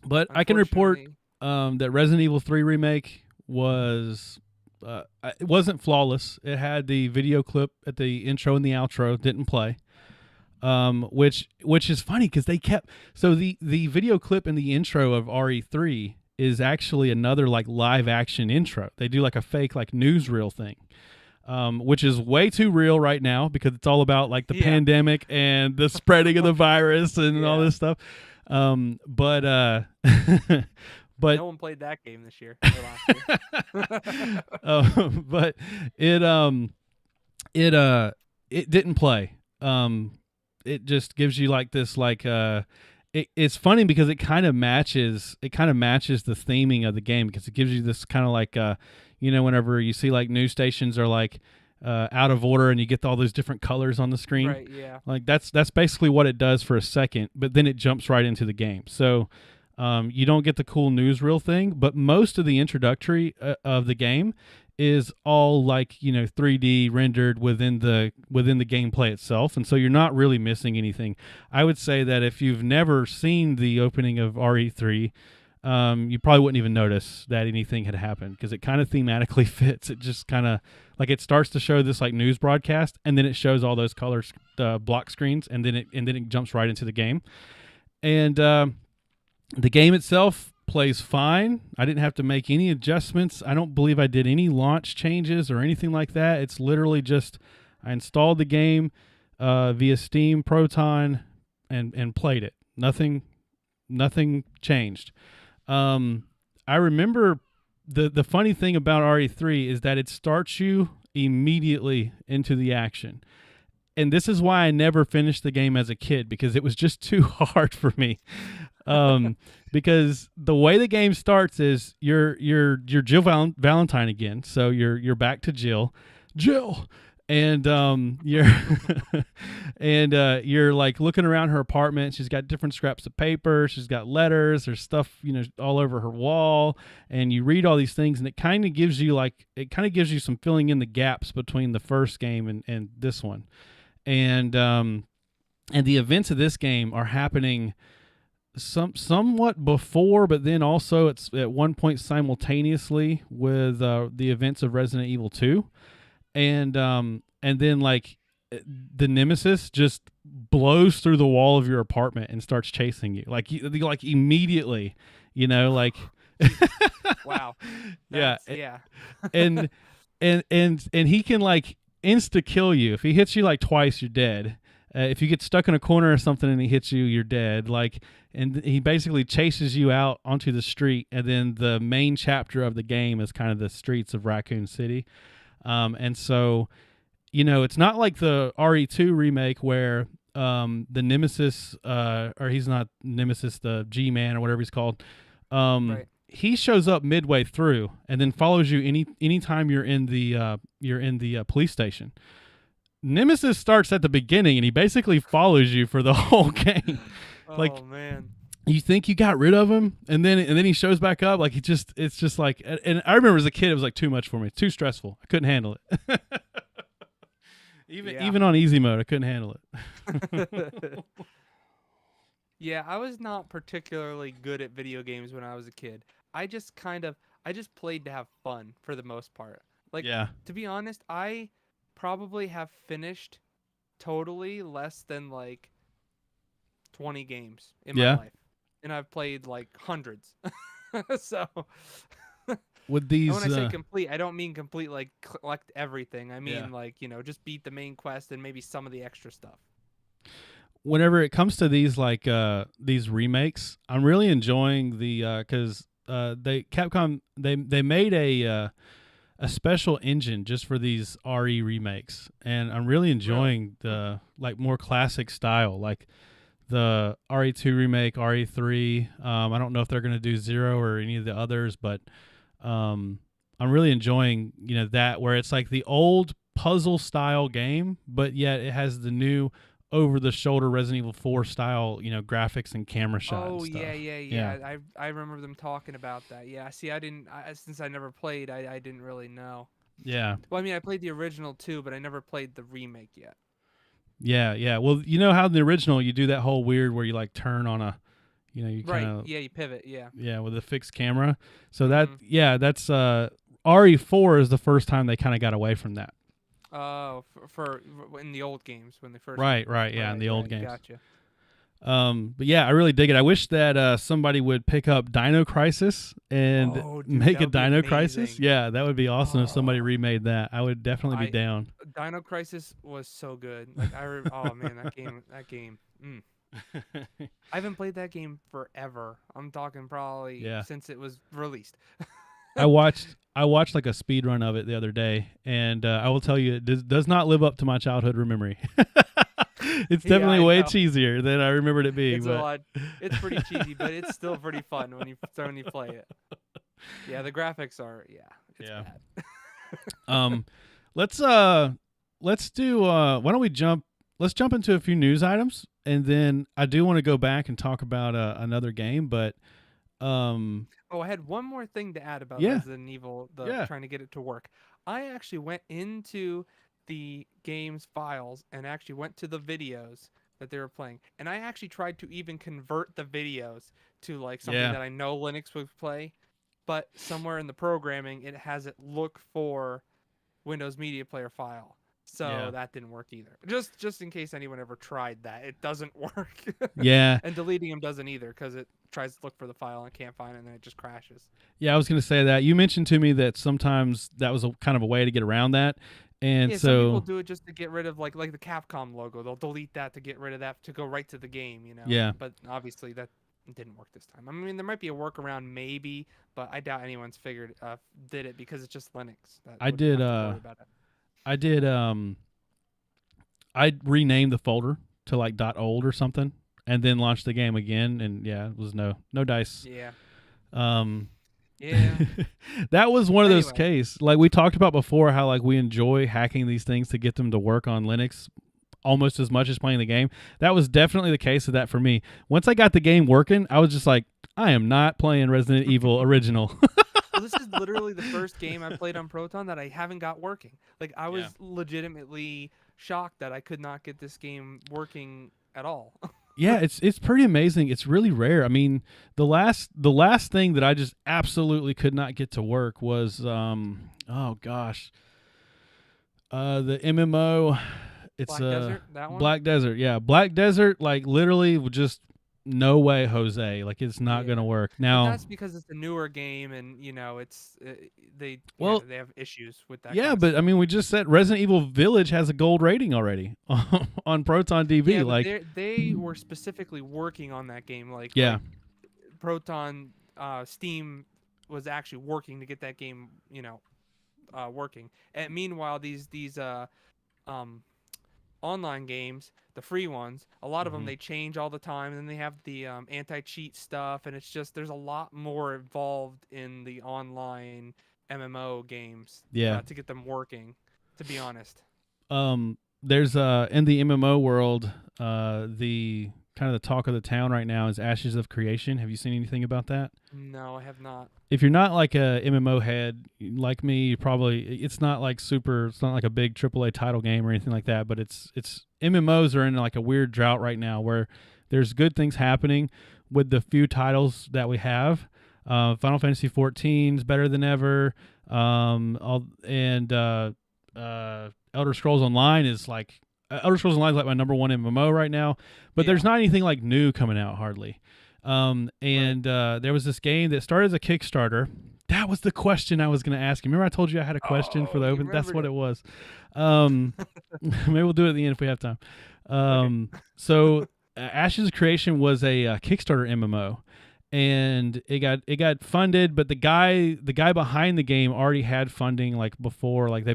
Speaker 1: But I can report that Resident Evil 3 Remake was it wasn't flawless. It had the video clip at the intro and the outro didn't play, which is funny because they kept the video clip in the intro of RE3 is actually another like live action intro. They do like a fake like newsreel thing, which is way too real right now because it's all about like the pandemic and the spreading of the virus and all this stuff. But but
Speaker 2: no one played that game this year or last year.
Speaker 1: But it didn't play. It just gives you like this like it's funny because it kind of matches the theming of the game because it gives you this kind of like whenever you see like news stations are like out of order and you get all those different colors on the screen.
Speaker 2: Right, yeah.
Speaker 1: Like that's basically what it does for a second, but then it jumps right into the game. So you don't get the cool newsreel thing, but most of the introductory of the game is all like 3D rendered within the gameplay itself, and so you're not really missing anything. I would say that if you've never seen the opening of RE3, you probably wouldn't even notice that anything had happened, because it kind of thematically fits. It just kind of like it starts to show this like news broadcast, and then it shows all those colors block screens, and then it jumps right into the game. And the game itself plays fine. I didn't have to make any adjustments. I don't believe I did any launch changes or anything like that. It's literally just I installed the game via Steam Proton and played it. Nothing changed. I remember the funny thing about RE3 is that it starts you immediately into the action. And this is why I never finished the game as a kid, because it was just too hard for me. Because the way the game starts is you're Jill Valentine again. So you're back to Jill, and you're and you're like looking around her apartment. She's got different scraps of paper. She's got letters. There's stuff all over her wall, and you read all these things, and it kind of gives you some filling in the gaps between the first game and this one. And the events of this game are happening somewhat before, but then also it's at one point simultaneously with the events of Resident Evil 2, and then like the nemesis just blows through the wall of your apartment and starts chasing you like immediately, like
Speaker 2: wow,
Speaker 1: yeah,
Speaker 2: and
Speaker 1: and he can like insta kill you. If he hits you like twice, you're dead. If you get stuck in a corner or something and he hits you, you're dead. And he basically chases you out onto the street, and then the main chapter of the game is kind of the streets of Raccoon City. And so, it's not like the RE2 remake where the Nemesis, or he's not Nemesis, the G-Man or whatever he's called,
Speaker 2: right.
Speaker 1: He shows up midway through and then follows you anytime you're in the police station. Nemesis starts at the beginning, and he basically follows you for the whole game.
Speaker 2: Oh man!
Speaker 1: You think you got rid of him, and then he shows back up. Like it's just like. And I remember as a kid, it was like too much for me. Too stressful. I couldn't handle it. Even on easy mode, I couldn't handle it.
Speaker 2: Yeah, I was not particularly good at video games when I was a kid. I just played to have fun for the most part. To be honest, I probably have finished totally less than like 20 games in my life, and I've played like hundreds. So
Speaker 1: with these,
Speaker 2: and when I say complete, I don't mean complete like collect everything. I mean just beat the main quest and maybe some of the extra stuff.
Speaker 1: Whenever it comes to these these remakes, I'm really enjoying the because Capcom made a special engine just for these RE remakes, and I'm really enjoying the more classic style, like the RE2 remake, RE3. I don't know if they're going to do 0 or any of the others, but I'm really enjoying that, where it's like the old puzzle style game, but yet it has the new over the shoulder Resident Evil 4 style, graphics and camera shots.
Speaker 2: Oh,
Speaker 1: and stuff.
Speaker 2: Yeah. I remember them talking about that. Yeah. See, since I never played, I didn't really know.
Speaker 1: Yeah.
Speaker 2: Well, I mean, I played the original too, but I never played the remake yet.
Speaker 1: Yeah. Well, you know how in the original you do that whole weird where you like turn on a, you kind of.
Speaker 2: Right. Yeah, you pivot. Yeah.
Speaker 1: Yeah, with a fixed camera. So that's RE4 is the first time they kind of got away from that.
Speaker 2: For in the old games when they first
Speaker 1: right, yeah, in the old games.
Speaker 2: Gotcha.
Speaker 1: But yeah, I really dig it. I wish that somebody would pick up Dino Crisis and make a Dino Crisis. Yeah, that would be awesome if somebody remade that. I would definitely be down.
Speaker 2: Dino Crisis was so good. Like oh man, that game. I haven't played that game forever. I'm talking probably since it was released.
Speaker 1: I watched like a speed run of it the other day, and I will tell you, it does not live up to my childhood memory. It's definitely way cheesier than I remembered it being.
Speaker 2: It's pretty cheesy, but it's still pretty fun when you play it. Yeah, the graphics are it's bad.
Speaker 1: Let's do. Why don't we jump? Let's jump into a few news items, and then I do want to go back and talk about another game, but
Speaker 2: Oh, I had one more thing to add about
Speaker 1: Yeah,
Speaker 2: Resident Evil, the
Speaker 1: yeah,
Speaker 2: trying to get it to work. I actually went into the game's files and actually went to the videos that they were playing. And I actually tried to even convert the videos to like something
Speaker 1: yeah,
Speaker 2: that I know Linux would play, but somewhere in the programming it has it look for Windows Media Player file. So
Speaker 1: yeah,
Speaker 2: that didn't work either. Just in case anyone ever tried that, it doesn't work.
Speaker 1: yeah,
Speaker 2: And deleting them doesn't either because it tries to look for the file and can't find it and then it just crashes.
Speaker 1: yeah. I was gonna say that you mentioned to me that sometimes that was a kind of a way to get around that, and
Speaker 2: Yeah, some people
Speaker 1: so
Speaker 2: do it just to get rid of like the Capcom logo. They'll delete that to get rid of that to go right to the game, you know.
Speaker 1: yeah,
Speaker 2: But obviously that didn't work this time. I mean, there might be a workaround maybe, but I doubt anyone's figured did it because it's just Linux that
Speaker 1: I
Speaker 2: wouldn't
Speaker 1: did.
Speaker 2: have to worry about it.
Speaker 1: I did. I renamed the folder to like .old or something, and then launched the game again, and yeah, it was no dice.
Speaker 2: Yeah.
Speaker 1: Um,
Speaker 2: Yeah.
Speaker 1: that was one of those
Speaker 2: Anyway,
Speaker 1: cases. Like we talked about before, how like we enjoy hacking these things to get them to work on Linux almost as much as playing the game. That was definitely the case of that for me. Once I got the game working, I was just like, I am not playing Resident Evil original.
Speaker 2: well, this is literally the first game I played on Proton that I haven't got working. Like I
Speaker 1: Yeah.
Speaker 2: was legitimately shocked that I could not get this game working at all.
Speaker 1: Yeah, it's pretty amazing. It's really rare. I mean, the last thing that I just absolutely could not get to work was oh gosh. The MMO, it's
Speaker 2: Black Desert, that one?
Speaker 1: Black Desert. Yeah, Black Desert, like literally just no way, Jose. Like it's not going to
Speaker 2: Yeah.
Speaker 1: work.
Speaker 2: But
Speaker 1: Now,
Speaker 2: that's because it's a newer game and you know, it's
Speaker 1: well,
Speaker 2: they have issues with that
Speaker 1: yeah,
Speaker 2: kind of
Speaker 1: but I
Speaker 2: stuff.
Speaker 1: mean, we just said Resident Evil Village has a gold rating already on Proton
Speaker 2: Yeah,
Speaker 1: DB.
Speaker 2: but
Speaker 1: Like,
Speaker 2: they were specifically working on that game
Speaker 1: yeah.
Speaker 2: Proton Steam was actually working to get that game, working. And meanwhile these um online games, the free ones, a lot of them
Speaker 1: Hmm.
Speaker 2: they change all the time, and then they have the anti-cheat stuff, and it's just there's a lot more involved in the online MMO games
Speaker 1: Yeah.
Speaker 2: to get them working. To be honest,
Speaker 1: There's in the MMO world, the kind of the talk of the town right now is Ashes of Creation. Have you seen anything about that?
Speaker 2: no, I have not.
Speaker 1: If you're not like a MMO head like me, you probably it's not like super. It's not like a big AAA title game or anything like that. But it's MMOs are in like a weird drought right now where there's good things happening with the few titles that we have. Final Fantasy 14 is better than ever. Elder Scrolls Online is like Elder Scrolls Online is like my number one MMO right now. But there's
Speaker 2: Yeah,
Speaker 1: not anything like new coming out hardly.
Speaker 2: right.
Speaker 1: There was this game that started as a Kickstarter. That was the question I was going to ask you. Remember, I told you I had a question for
Speaker 2: Oh,
Speaker 1: the
Speaker 2: you
Speaker 1: open. That's
Speaker 2: remembered
Speaker 1: what
Speaker 2: it.
Speaker 1: it was. Maybe we'll do it at the end if we have time.
Speaker 2: Okay.
Speaker 1: So Ashes of Creation was a Kickstarter MMO, and it got funded, but the guy behind the game already had funding like before. Like they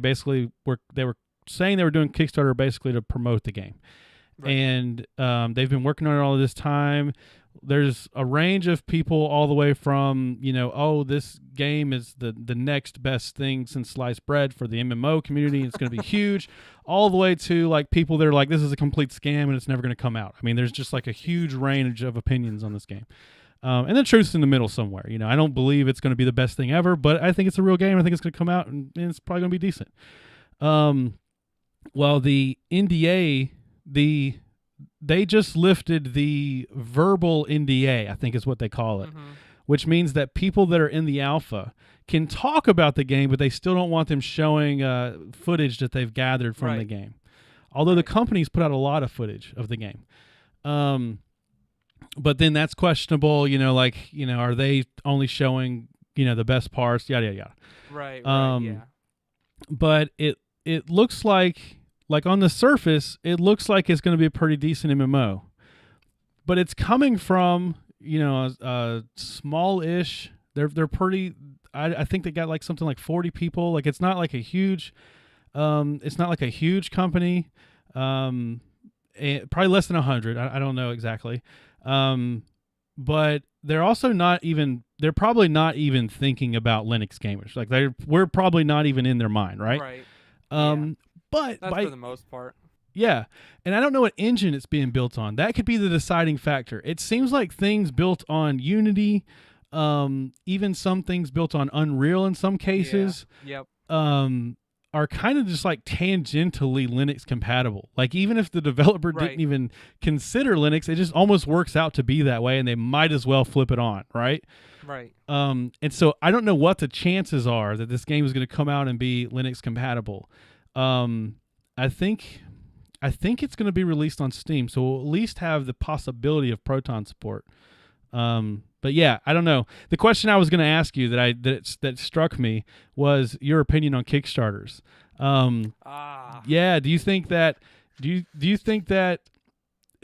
Speaker 1: were saying they were doing Kickstarter basically to promote the game,
Speaker 2: Right.
Speaker 1: and they've been working on it all this time. There's a range of people all the way from, oh, this game is the next best thing since sliced bread for the MMO community. It's going to be huge, all the way to like people that are like, this is a complete scam and it's never going to come out. I mean, there's just like a huge range of opinions on this game. And the truth's in the middle somewhere. I don't believe it's going to be the best thing ever, but I think it's a real game. I think it's going to come out and it's probably going to be decent. Well, the NDA, they just lifted the verbal NDA, I think is what they call it,
Speaker 2: Mhm.
Speaker 1: which means that people that are in the alpha can talk about the game, but they still don't want them showing footage that they've gathered from the
Speaker 2: Right.
Speaker 1: game. Although the
Speaker 2: Right.
Speaker 1: companies put out a lot of footage of the game. But then that's questionable, are they only showing, the best parts, yada, yada, yada.
Speaker 2: Right. Right.
Speaker 1: Um,
Speaker 2: Yeah.
Speaker 1: but it looks like on the surface, it looks like it's going to be a pretty decent MMO. But it's coming from, a small-ish. They're pretty. I think they got like something like 40 people. Like it's not like a huge. It's not like a huge company. Probably less than 100. I don't know exactly. But they're also not even. They're probably not even thinking about Linux gamers. Like we're probably not even in their mind, right?
Speaker 2: Right. Yeah.
Speaker 1: Um, but
Speaker 2: That's for the most part.
Speaker 1: yeah, and I don't know what engine it's being built on. That could be the deciding factor. It seems like things built on Unity, even some things built on Unreal in some
Speaker 2: Yeah.
Speaker 1: cases,
Speaker 2: Yep.
Speaker 1: are kind of just like tangentially Linux compatible. Like even if the developer didn't
Speaker 2: Right.
Speaker 1: even consider Linux, it just almost works out to be that way, and they might as well flip it on, right?
Speaker 2: Right.
Speaker 1: And so I don't know what the chances are that this game is going to come out and be Linux compatible. Um, I think it's going to be released on Steam, so we'll at least have the possibility of Proton support. But yeah, I don't know. The question I was going to ask you that struck me was your opinion on Kickstarters.
Speaker 2: Ah.
Speaker 1: Yeah, do you think that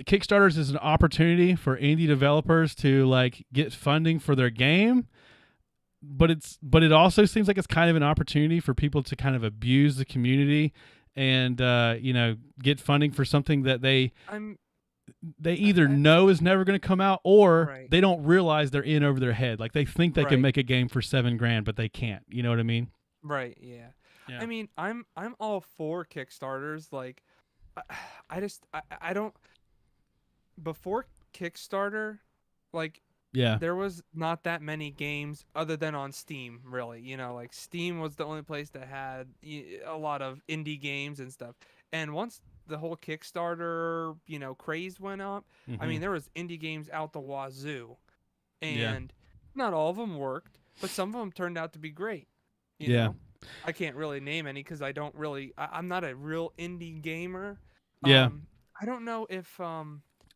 Speaker 1: Kickstarters is an opportunity for indie developers to like get funding for their game? But it also seems like it's kind of an opportunity for people to kind of abuse the community and get funding for something that they
Speaker 2: I'm
Speaker 1: either
Speaker 2: I,
Speaker 1: know is never going to come out, or
Speaker 2: right.
Speaker 1: they don't realize they're in over their head. Like they think they can
Speaker 2: Right.
Speaker 1: make a game for $7,000, but they can't. You know what I mean?
Speaker 2: Right. Yeah.
Speaker 1: Yeah.
Speaker 2: I mean, I'm all for Kickstarters. Like, I, I don't before Kickstarter, like
Speaker 1: Yeah.
Speaker 2: there was not that many games other than on Steam, really. Like Steam was the only place that had a lot of indie games and stuff. And once the whole Kickstarter, craze went up, I
Speaker 1: Mm-hmm.
Speaker 2: mean, there was indie games out the wazoo,
Speaker 1: Yeah.
Speaker 2: and not all of them worked, but some of them turned out to be great. You
Speaker 1: Yeah.
Speaker 2: know, I can't really name any because I don't really. I'm not a real indie gamer.
Speaker 1: Yeah.
Speaker 2: Um, I don't know if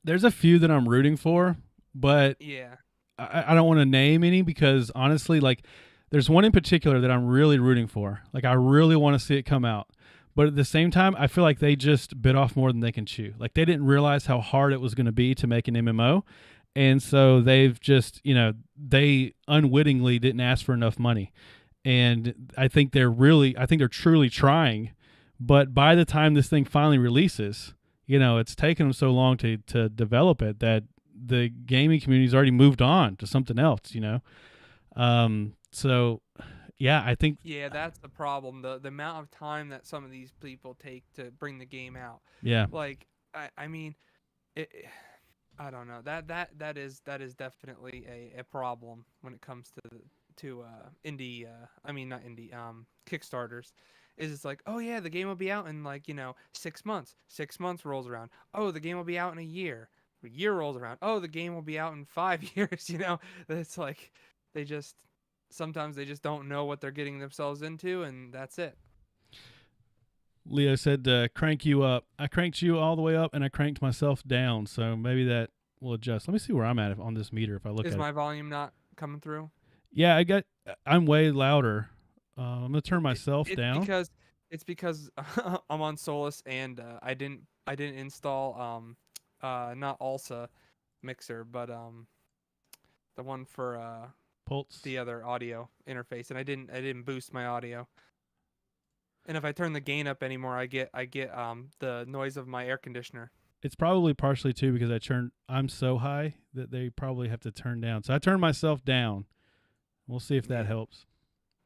Speaker 1: There's a few that I'm rooting for, but
Speaker 2: yeah.
Speaker 1: I don't want to name any because honestly, like, there's one in particular that I'm really rooting for. Like, I really want to see it come out. But at the same time, I feel like they just bit off more than they can chew. Like, they didn't realize how hard it was going to be to make an MMO. And so they've just, they unwittingly didn't ask for enough money. And I think they're truly trying. But by the time this thing finally releases, it's taken them so long to develop it that the gaming community's already moved on to something else. So yeah, I think
Speaker 2: Yeah, that's the problem. The amount of time that some of these people take to bring the game out.
Speaker 1: yeah,
Speaker 2: Like I mean, I don't know. That is definitely a problem when it comes to indie I mean not indie Kickstarters. Is it's like, "Oh yeah, the game will be out in like, 6 months." 6 months rolls around. "Oh, the game will be out in a year." A year rolls around. "Oh, the game will be out in 5 years." It's like they just sometimes they just don't know what they're getting themselves into, and that's it.
Speaker 1: Leo said crank you up. I cranked you all the way up and I cranked myself down, so maybe that will adjust. Let me see where I'm at on this meter if I look
Speaker 2: Is
Speaker 1: at it.
Speaker 2: my volume not coming through?
Speaker 1: Yeah, I'm way louder. I'm gonna turn
Speaker 2: It,
Speaker 1: myself
Speaker 2: it's
Speaker 1: down.
Speaker 2: because it's because I'm on Solus and I didn't install not Alsa mixer, but the one for
Speaker 1: Pulse.
Speaker 2: the other audio interface, and I didn't boost my audio. And if I turn the gain up anymore, I get the noise of my air conditioner.
Speaker 1: It's probably partially too because I'm so high that they probably have to turn down. So I turned myself down. We'll see if that
Speaker 2: Yeah.
Speaker 1: helps.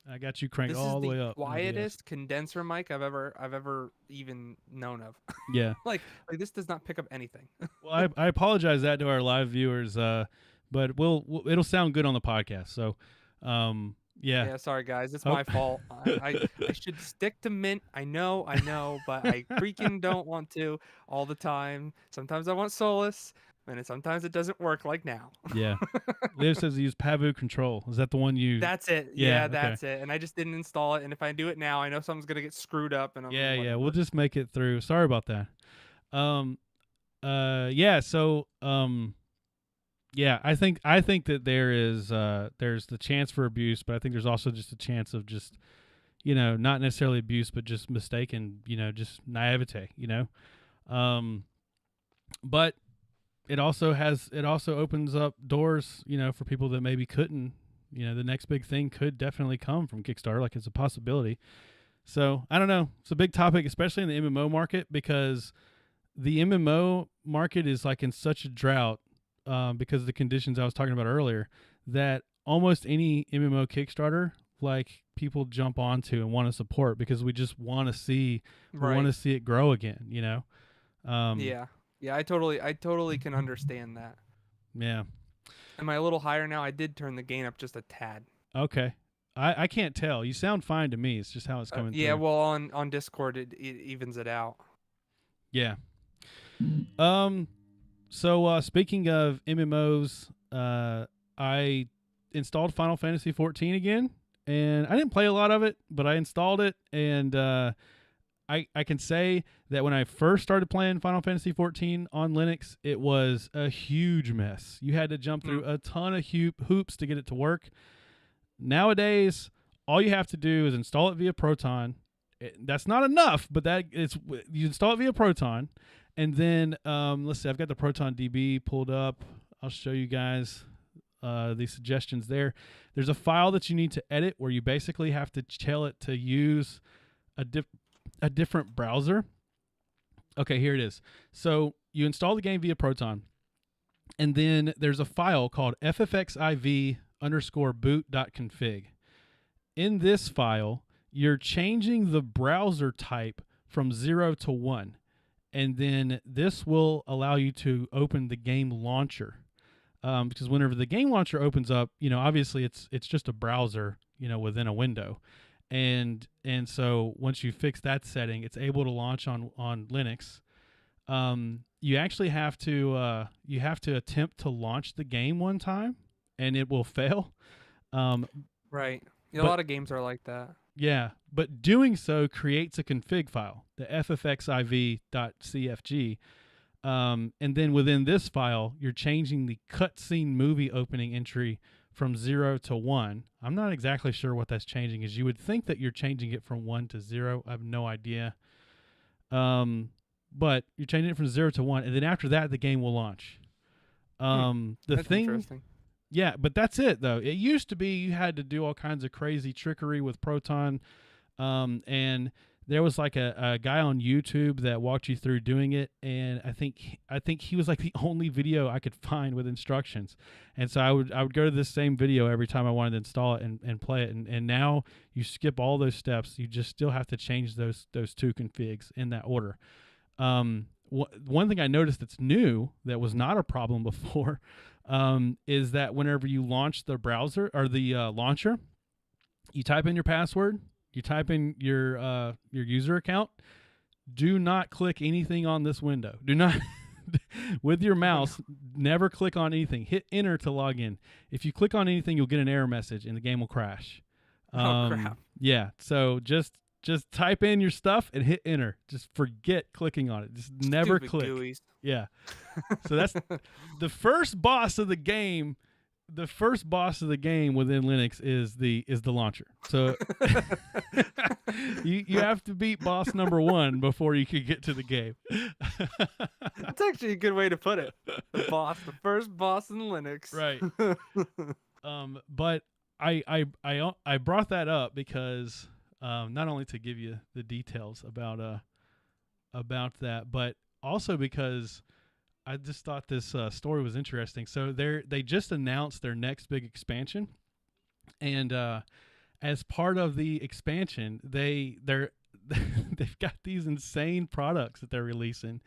Speaker 1: I got you cranked
Speaker 2: This is
Speaker 1: all the
Speaker 2: the
Speaker 1: way up in OBS.
Speaker 2: quietest condenser mic I've ever even known of.
Speaker 1: Yeah.
Speaker 2: like this does not pick up anything.
Speaker 1: Well, I apologize that to our live viewers, but it'll sound good on the podcast. So, yeah.
Speaker 2: Yeah, sorry guys, it's
Speaker 1: Oh.
Speaker 2: my fault. I should stick to Mint. I know, but I freaking don't want to all the time. Sometimes I want Solus, and sometimes it doesn't work like now.
Speaker 1: Yeah. Leo says he used Pavu Control. Is that the one you?
Speaker 2: That's it.
Speaker 1: Yeah.
Speaker 2: Yeah,
Speaker 1: Okay.
Speaker 2: that's it. And I just didn't install it. And if I do it now, I know something's gonna get screwed up. And
Speaker 1: Yeah. Yeah. We'll
Speaker 2: whatever.
Speaker 1: just make it through. Sorry about that. Um. Yeah. So. Yeah. I think that there's the chance for abuse, but I think there's also just a chance of just not necessarily abuse, but just mistaken, just naivete. But it also opens up doors, for people that maybe couldn't. The next big thing could definitely come from Kickstarter. Like, it's a possibility. So I don't know. It's a big topic, especially in the MMO market, because the MMO market is like in such a drought because of the conditions I was talking about earlier, that almost any MMO Kickstarter, like, people jump onto and want to support because we just want to see
Speaker 2: Right.
Speaker 1: it grow again.
Speaker 2: Yeah. Yeah. I totally can understand that.
Speaker 1: Yeah.
Speaker 2: Am I a little higher now? I did turn the gain up just a tad.
Speaker 1: Okay. I can't tell. You sound fine to me. It's just how it's coming
Speaker 2: Yeah,
Speaker 1: through.
Speaker 2: well, on Discord it evens it out.
Speaker 1: Yeah. So speaking of MMOs, I installed Final Fantasy 14 again, and I didn't play a lot of it, but I installed it, and I can say that when I first started playing Final Fantasy 14 on Linux, it was a huge mess. You had to jump through a ton of hoops to get it to work. Nowadays, all you have to do is install it via Proton. That's not enough, but you install it via Proton, and then let's see. I've got the Proton DB pulled up. I'll show you guys the suggestions there. There's a file that you need to edit where you basically have to tell it to use a different browser. Okay, here it is. So you install the game via Proton, and then there's a file called ffxiv_boot.config. In this file, you're changing the browser type from 0 to 1, and then this will allow you to open the game launcher. Because whenever the game launcher opens up, obviously it's just a browser, within a window. And so once you fix that setting, it's able to launch on Linux. You actually have to attempt to launch the game one time, and it will fail.
Speaker 2: Right. A lot of games are like that.
Speaker 1: Yeah, but doing so creates a config file, the ffxiv.cfg. And then within this file, you're changing the cutscene movie opening entry from 0 to 1. I'm not exactly sure what that's changing, as you would think that you're changing it from 1 to 0. I have no idea. But you're changing it from 0 to 1, and then after that, the game will launch.
Speaker 2: That's interesting.
Speaker 1: Yeah, but that's it, though. It used to be you had to do all kinds of crazy trickery with Proton, and there was like a guy on YouTube that walked you through doing it, and I think he was like the only video I could find with instructions. And so I would go to this same video every time I wanted to install it and play it. And now you skip all those steps. You just still have to change those two configs in that order. One thing I noticed that's new that was not a problem before is that whenever you launch the browser or the launcher, you type in your password, you type in your user account. Do not click anything on this window. Do not, with your mouse, never click on anything. Hit enter to log in. If you click on anything, you'll get an error message and the game will crash.
Speaker 2: Oh, crap.
Speaker 1: Yeah, so just type in your stuff and hit enter. Just forget clicking on it. Just never
Speaker 2: Stupid
Speaker 1: click.
Speaker 2: GUIs.
Speaker 1: Yeah. So that's the first boss of the game. The first boss of the game within Linux is the launcher. So you have to beat boss number 1 before you can get to the game.
Speaker 2: That's actually a good way to put it. The first boss in Linux.
Speaker 1: Right. But I brought that up because not only to give you the details about that, but also because I just thought this story was interesting. So they just announced their next big expansion, and as part of the expansion, they've got these insane products that they're releasing,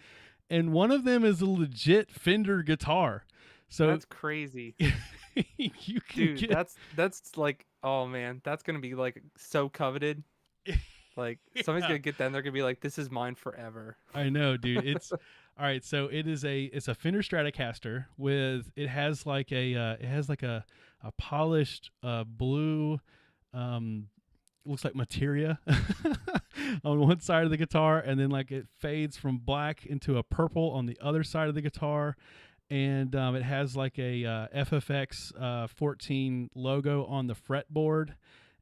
Speaker 1: and one of them is a legit Fender guitar. So
Speaker 2: that's crazy.
Speaker 1: You can
Speaker 2: that's like, oh man, that's gonna be like so coveted. Like somebody's gonna get that and they're gonna be like, this is mine forever.
Speaker 1: I know, dude. It's all right. So it's a Fender Stratocaster it has like a polished blue, looks like materia on one side of the guitar, and then like it fades from black into a purple on the other side of the guitar. And it has like a FFX 14 logo on the fretboard,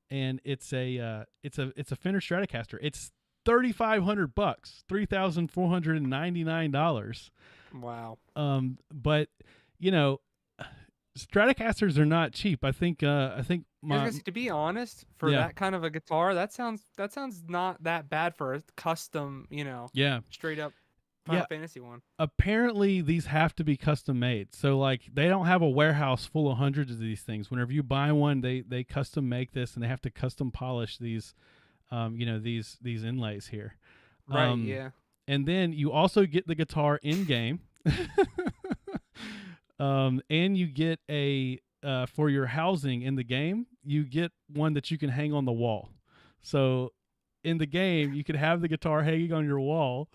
Speaker 1: and it's a Fender Stratocaster. It's $3,500, $3,499.
Speaker 2: Wow.
Speaker 1: But Stratocasters are not cheap. I think to
Speaker 2: be honest, for that kind of a guitar, that sounds not that bad for a custom, straight up Final Fantasy one.
Speaker 1: Apparently these have to be custom made. So like they don't have a warehouse full of hundreds of these things. Whenever you buy one, they custom make this, and they have to custom polish these these inlays here.
Speaker 2: Right, yeah.
Speaker 1: And then you also get the guitar in game. And you get a for your housing in the game, you get one that you can hang on the wall. So in the game, you can have the guitar hanging on your wall,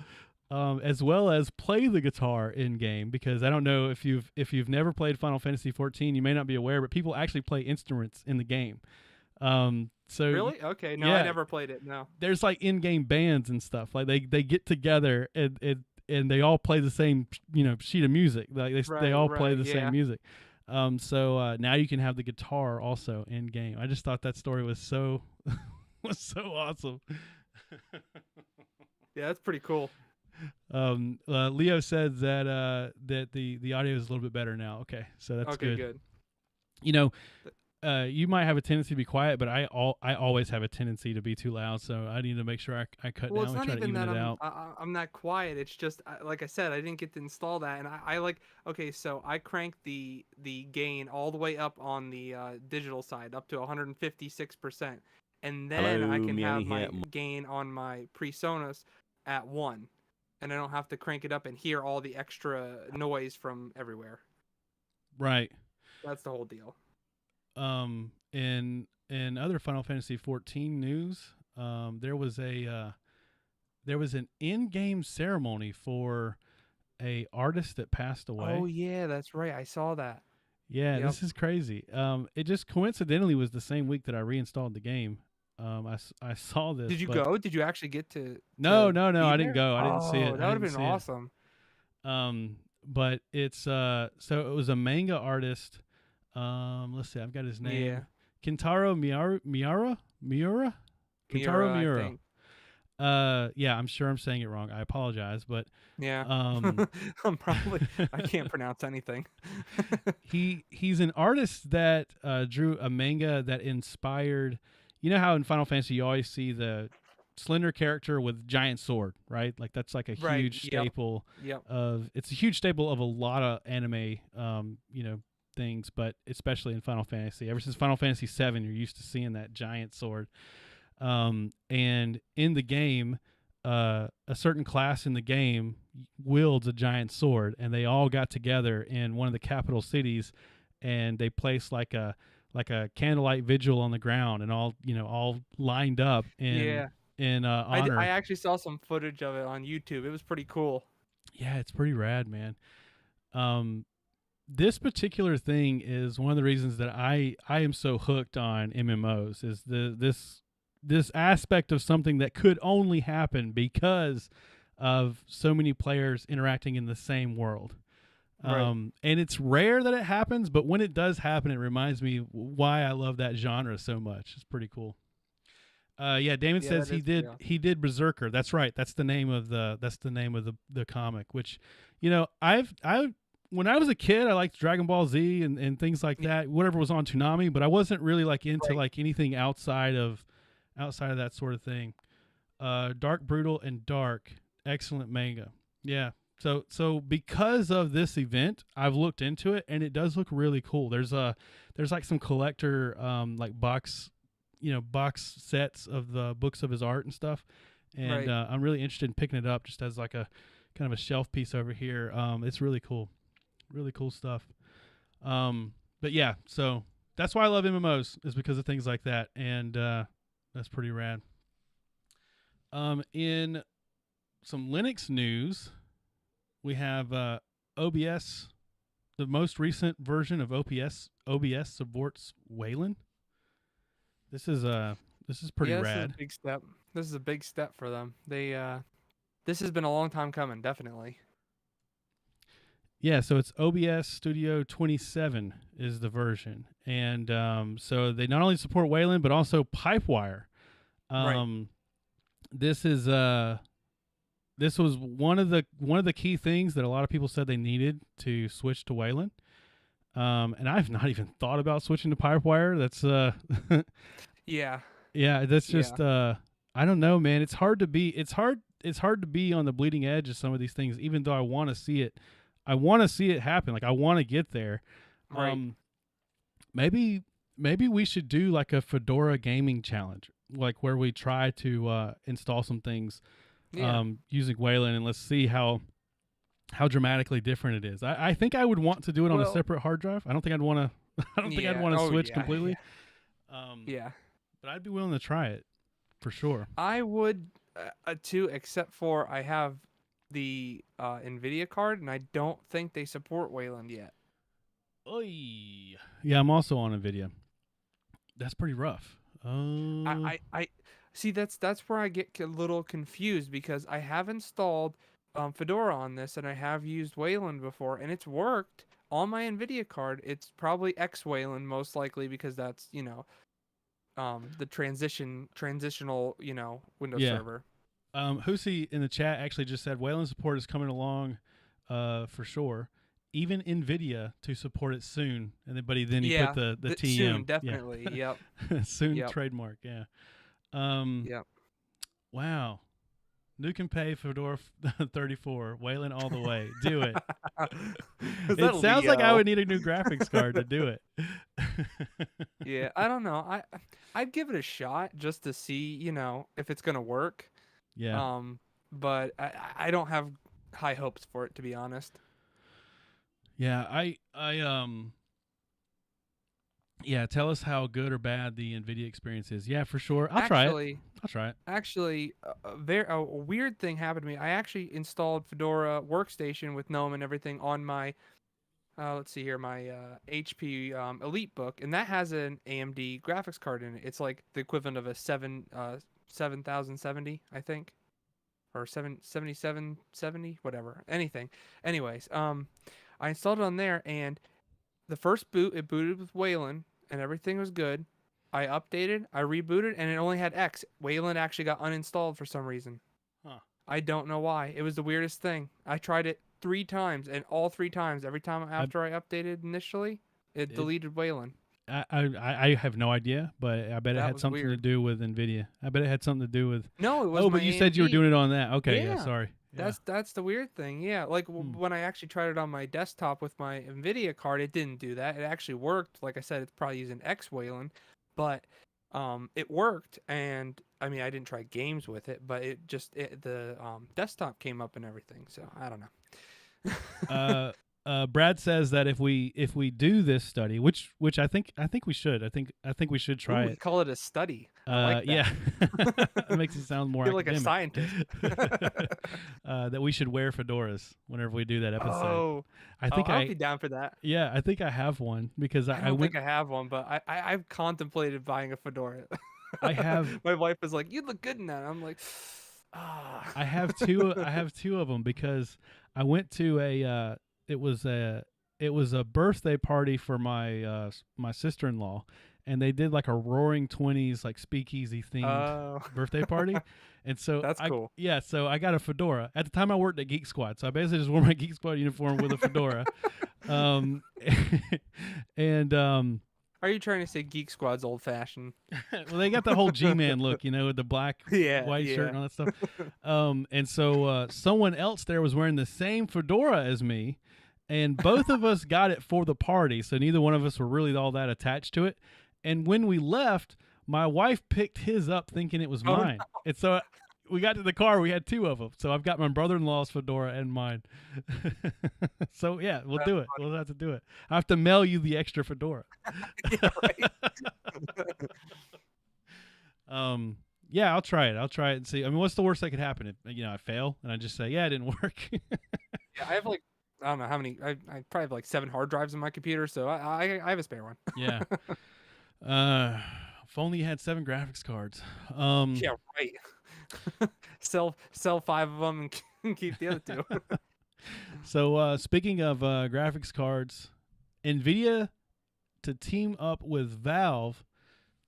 Speaker 1: as well as play the guitar in game. Because I don't know if you've never played Final Fantasy 14, you may not be aware, but people actually play instruments in the game. So
Speaker 2: Really? Okay. No, I
Speaker 1: yeah,
Speaker 2: never played it. No.
Speaker 1: there's like in-game bands and stuff. Like they get together and they all play the same sheet of music. Like they all play
Speaker 2: Right.
Speaker 1: the same
Speaker 2: Yeah.
Speaker 1: music. So now you can have the guitar also in game. I just thought that story was so was so awesome.
Speaker 2: Yeah, that's pretty cool.
Speaker 1: Leo said that that the audio is a little bit better now. Okay, so that's
Speaker 2: Okay,
Speaker 1: good.
Speaker 2: good.
Speaker 1: You know, you might have a tendency to be quiet, but I always have a tendency to be too loud. So I need to make sure I cut
Speaker 2: Well,
Speaker 1: down
Speaker 2: it's
Speaker 1: and
Speaker 2: not
Speaker 1: try to
Speaker 2: even
Speaker 1: even
Speaker 2: that
Speaker 1: it out.
Speaker 2: I'm not quiet. It's just like I said, I didn't get to install that, and I like okay. So I cranked the gain all the way up on the digital side up to 156%, and then I
Speaker 3: Hello,
Speaker 2: can
Speaker 3: Miani
Speaker 2: have my
Speaker 3: here.
Speaker 2: gain on my PreSonus at 1, and I don't have to crank it up and hear all the extra noise from everywhere.
Speaker 1: Right.
Speaker 2: That's the whole deal.
Speaker 1: In other Final Fantasy 14 news, there was an in-game ceremony for a artist that passed away.
Speaker 2: Oh yeah, that's right. I saw that.
Speaker 1: Yeah,
Speaker 2: Yep.
Speaker 1: this is crazy. It just coincidentally was the same week that I reinstalled the game. I saw this.
Speaker 2: Did you
Speaker 1: but
Speaker 2: go? Did you actually get to?
Speaker 1: No,
Speaker 2: to
Speaker 1: no,
Speaker 2: be
Speaker 1: I didn't
Speaker 2: there?
Speaker 1: go. I didn't see
Speaker 2: Oh,
Speaker 1: it.
Speaker 2: that
Speaker 1: I
Speaker 2: would have
Speaker 1: didn't
Speaker 2: been
Speaker 1: see
Speaker 2: awesome.
Speaker 1: it. But it's so it was a manga artist. Let's see. I've got his name.
Speaker 2: Yeah.
Speaker 1: Kintaro Miura. Kintaro
Speaker 2: I
Speaker 1: Miura.
Speaker 2: think.
Speaker 1: Yeah, I'm sure I'm saying it wrong. I apologize, but
Speaker 2: Yeah. I can't pronounce anything.
Speaker 1: he's an artist that drew a manga that inspired. You know how in Final Fantasy you always see the slender character with giant sword, right? Like that's like a
Speaker 2: Right,
Speaker 1: huge
Speaker 2: yep.
Speaker 1: staple
Speaker 2: Yep.
Speaker 1: of. It's a huge staple of a lot of anime, things, but especially in Final Fantasy. Ever since Final Fantasy VII, you're used to seeing that giant sword. And in the game, a certain class in the game wields a giant sword, and they all got together in one of the capital cities, and they placed like a candlelight vigil on the ground, and all lined up in honor.
Speaker 2: I actually saw some footage of it on YouTube. It was pretty cool.
Speaker 1: Yeah, it's pretty rad, man. This particular thing is one of the reasons that I am so hooked on MMOs is this aspect of something that could only happen because of so many players interacting in the same world.
Speaker 2: Right.
Speaker 1: And it's rare that it happens, but when it does happen, it reminds me why I love that genre so much. It's pretty cool. Yeah, Damon says he did Berserker. That's right. That's the name of the comic, which, I've when I was a kid, I liked Dragon Ball Z and things like that, whatever was on Toonami, but I wasn't really like into like anything outside of that sort of thing. Dark, Brutal, and Dark, excellent manga. Yeah. So because of this event, I've looked into it, and it does look really cool. There's like some collector like box sets of the books of his art and stuff, and I'm really interested in picking it up just as like a kind of a shelf piece over here. It's really cool stuff. But yeah, so that's why I love MMOs, is because of things like that, and that's pretty rad. In some Linux news, we have OBS. The most recent version of OBS supports Wayland. This is pretty rad.
Speaker 2: This is a big step. This is a big step for them. This has been a long time coming, definitely.
Speaker 1: Yeah, so it's OBS Studio 27 is the version, and so they not only support Wayland but also Pipewire.
Speaker 2: Right.
Speaker 1: This was one of the key things that a lot of people said they needed to switch to Wayland. And I've not even thought about switching to Pipewire. That's
Speaker 2: Yeah.
Speaker 1: Yeah, that's just I don't know, man. It's hard to be on the bleeding edge of some of these things, even though I want to see it. I want to see it happen. Like I want to get there.
Speaker 2: Right.
Speaker 1: Maybe we should do like a Fedora gaming challenge, like where we try to install some things using Wayland, and let's see how how dramatically different it is. I think I would want to do it on a
Speaker 2: Well,
Speaker 1: separate hard drive. I don't think I'd want to. I don't think I'd
Speaker 2: yeah.
Speaker 1: want to
Speaker 2: Oh,
Speaker 1: switch
Speaker 2: yeah.
Speaker 1: completely.
Speaker 2: Yeah.
Speaker 1: But I'd be willing to try it for sure.
Speaker 2: I would too, except for I have the Nvidia card, and I don't think they support Wayland yet.
Speaker 1: Oy. Yeah, I'm also on Nvidia. That's pretty rough.
Speaker 2: I see that's where I get a little confused because I have installed Fedora on this, and I have used Wayland before, and it's worked on my Nvidia card. It's probably X Wayland most likely because that's the transitional Windows
Speaker 1: yeah.
Speaker 2: server.
Speaker 1: Husi in the chat actually just said Wayland support is coming along, for sure. Even Nvidia to support it soon, and then he
Speaker 2: Yeah,
Speaker 1: put the TM
Speaker 2: soon definitely.
Speaker 1: yeah.
Speaker 2: Yep.
Speaker 1: Soon
Speaker 2: Yep.
Speaker 1: trademark, yeah.
Speaker 2: Yep.
Speaker 1: Wow. Nuke and pay Fedora 34. Wayland all the way. Do it. It sounds like I would need a new graphics card to do it.
Speaker 2: Yeah, I don't know. I'd give it a shot just to see, if it's gonna work.
Speaker 1: Yeah.
Speaker 2: But I don't have high hopes for it, to be honest.
Speaker 1: Yeah, yeah, tell us how good or bad the Nvidia experience is. Yeah, for sure. I'll try it.
Speaker 2: Actually, a weird thing happened to me. I actually installed Fedora Workstation with GNOME and everything on my let's see here, my HP Elite book, and that has an AMD graphics card in it. It's like the equivalent of a 7070, I think, or 7770, whatever. Anyways, I installed it on there, and the first boot, it booted with Wayland, and everything was good. I updated, I rebooted, and it only had X. Wayland actually got uninstalled for some reason.
Speaker 1: Huh.
Speaker 2: I don't know why. It was the weirdest thing. I tried it 3 times, and all 3 times, every time after I updated initially, it deleted Wayland.
Speaker 1: I have no idea, but I bet it had something to do with Nvidia. I bet it had something to do with.
Speaker 2: No, it was.
Speaker 1: Oh, but you said you were doing it on that. Okay, yeah, sorry.
Speaker 2: That's the weird thing. Yeah, like when I actually tried it on my desktop with my Nvidia card, it didn't do that. It actually worked. Like I said, it's probably using X Wayland, but it worked. And I mean, I didn't try games with it, but the desktop came up and everything. So I don't know.
Speaker 1: Brad says that if we do this study, which I think we should. I think we should try it.
Speaker 2: Call it a study. I like that.
Speaker 1: Yeah, it makes it sound more
Speaker 2: like a scientist.
Speaker 1: That we should wear fedoras whenever we do that episode.
Speaker 2: Oh, I'll be down for that.
Speaker 1: Yeah, I think I have one because
Speaker 2: I don't think I have one, but I've contemplated buying a fedora.
Speaker 1: I have.
Speaker 2: My wife was like, "You look good in that." I'm like, ah.
Speaker 1: I have two. I have 2 of them because I went to a. It was a birthday party for my my sister-in-law, and they did like a Roaring Twenties like speakeasy themed birthday party, and so
Speaker 2: that's cool.
Speaker 1: Yeah, so I got a fedora. At the time, I worked at Geek Squad, so I basically just wore my Geek Squad uniform with a fedora, and
Speaker 2: Are you trying to say Geek Squad's old-fashioned?
Speaker 1: Well, they got the whole G-Man look, with the black, white shirt and all that stuff. And so someone else there was wearing the same fedora as me, and both of us got it for the party, so neither one of us were really all that attached to it. And when we left, my wife picked his up thinking it was mine. No. And so we got to the car, we had 2 of them. So I've got my brother-in-law's fedora and mine. So yeah, we'll do it. We'll have to do it. I have to mail you the extra fedora.
Speaker 2: Yeah, right.
Speaker 1: Yeah, I'll try it. I'll try it and see. I mean, what's the worst that could happen? If I fail and I just say, yeah, it didn't work.
Speaker 2: Yeah, I have I don't know how many. I probably have 7 hard drives in my computer, so I have a spare one.
Speaker 1: Yeah. If only you had 7 graphics cards.
Speaker 2: Yeah, right. sell 5 of them and keep the other 2.
Speaker 1: So speaking of graphics cards, NVIDIA to team up with Valve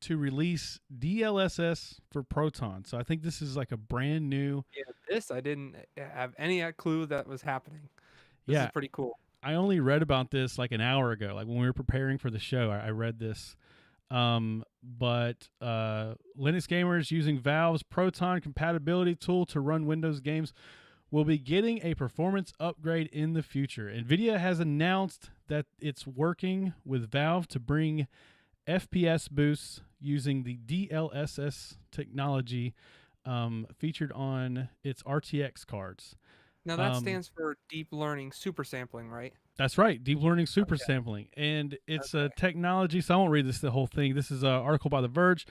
Speaker 1: to release DLSS for Proton. So I think this is like a brand new.
Speaker 2: Yeah, this I didn't have any clue that was happening. This is pretty cool.
Speaker 1: I only read about this like an hour ago. Like when we were preparing for the show, I read this. But Linux gamers using Valve's Proton compatibility tool to run Windows games will be getting a performance upgrade in the future. NVIDIA has announced that it's working with Valve to bring FPS boosts using the DLSS technology featured on its RTX cards.
Speaker 2: Now that stands for deep learning super sampling, right?
Speaker 1: That's right, deep learning super
Speaker 2: Okay.
Speaker 1: sampling, and it's a
Speaker 2: Okay.
Speaker 1: technology. So I won't read the whole thing. This is an article by The Verge,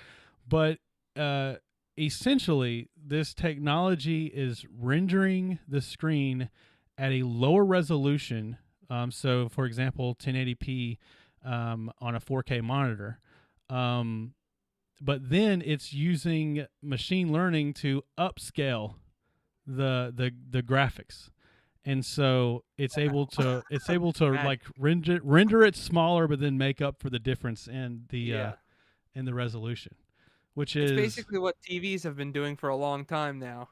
Speaker 1: but essentially, this technology is rendering the screen at a lower resolution. So, for example, 1080p on a 4K monitor. But then it's using machine learning to upscale the graphics, and so it's able to
Speaker 2: Mad.
Speaker 1: like render it smaller, but then make up for the difference
Speaker 2: Yeah.
Speaker 1: in the resolution, which
Speaker 2: It's
Speaker 1: is
Speaker 2: basically what TVs have been doing for a long time now.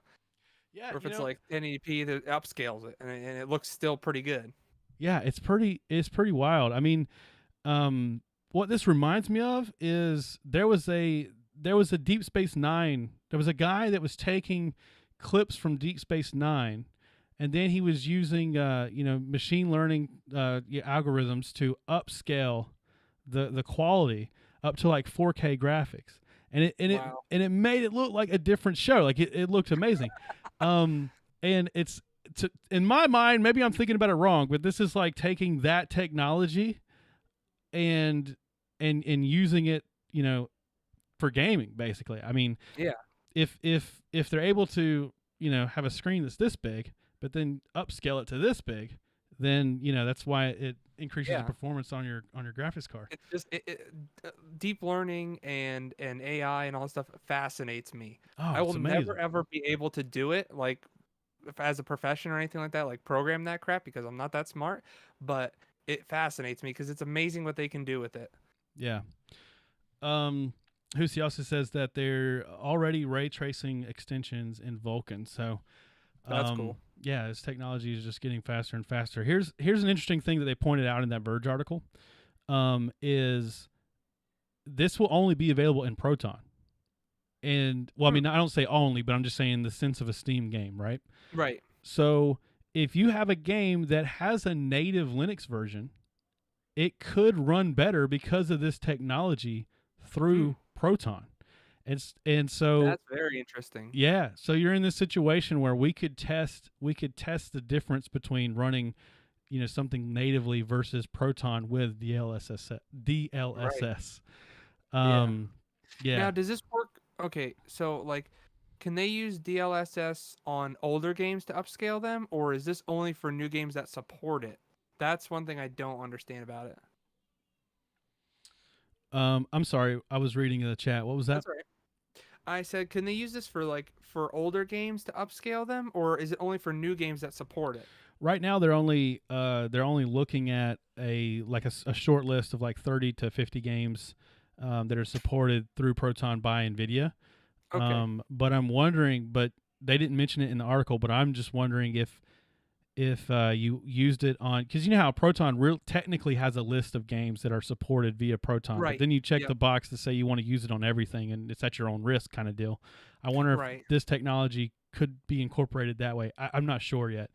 Speaker 1: yeah,
Speaker 2: Or if it's like 1080p, that upscales it, and it looks still pretty good.
Speaker 1: yeah, it's pretty wild. I mean, what this reminds me of is there was a Deep Space Nine. There was a guy that was taking clips from Deep Space Nine, and then he was using machine learning algorithms to upscale the quality up to like 4K graphics,
Speaker 2: Wow.
Speaker 1: and it made it look like a different show. Like it looked amazing, and it's in my mind, maybe I'm thinking about it wrong, but this is like taking that technology and and using it, for gaming, basically. I mean,
Speaker 2: Yeah.
Speaker 1: if they're able to, have a screen that's this big, but then upscale it to this big, then that's why it increases the
Speaker 2: Yeah.
Speaker 1: performance on your graphics card.
Speaker 2: It's just deep learning and AI and all that stuff fascinates me.
Speaker 1: Oh,
Speaker 2: I
Speaker 1: it's
Speaker 2: will never
Speaker 1: amazing.
Speaker 2: ever be able to do it like if as a profession or anything like that, like program that crap because I'm not that smart. But it fascinates me because it's amazing what they can do with it.
Speaker 1: Yeah. Um, Husi also says that they're already ray tracing extensions in Vulkan. So,
Speaker 2: That's cool.
Speaker 1: yeah, this technology is just getting faster and faster. Here's an interesting thing that they pointed out in that Verge article. Is this will only be available in Proton. And well, I mean, I don't say only, but I'm just saying the sense of a Steam game, right?
Speaker 2: Right.
Speaker 1: So if you have a game that has a native Linux version, it could run better because of this technology through Proton. And so
Speaker 2: That's very interesting.
Speaker 1: yeah, so you're in this situation where we could test the difference between running, something natively versus Proton with
Speaker 2: Right.
Speaker 1: DLSS.
Speaker 2: Yeah.
Speaker 1: Yeah.
Speaker 2: Now, does this work? Okay, so like, can they use DLSS on older games to upscale them, or is this only for new games that support it? That's one thing I don't understand about it.
Speaker 1: I'm sorry, I was reading in the chat. What was that?
Speaker 2: That's right. I said, can they use this for like for older games to upscale them, or is it only for new games that support it?
Speaker 1: Right now they're only looking at a short list of like 30 to 50 games that are supported through Proton by NVIDIA.
Speaker 2: Okay.
Speaker 1: But I'm wondering, but they didn't mention it in the article, but I'm just wondering if you used it on, because you know how Proton technically has a list of games that are supported via Proton, but
Speaker 2: Right.
Speaker 1: then you check
Speaker 2: Yep.
Speaker 1: the box to say you want to use it on everything, and it's at your own risk kind of deal. I wonder if
Speaker 2: Right.
Speaker 1: this technology could be incorporated that way. I'm not sure yet.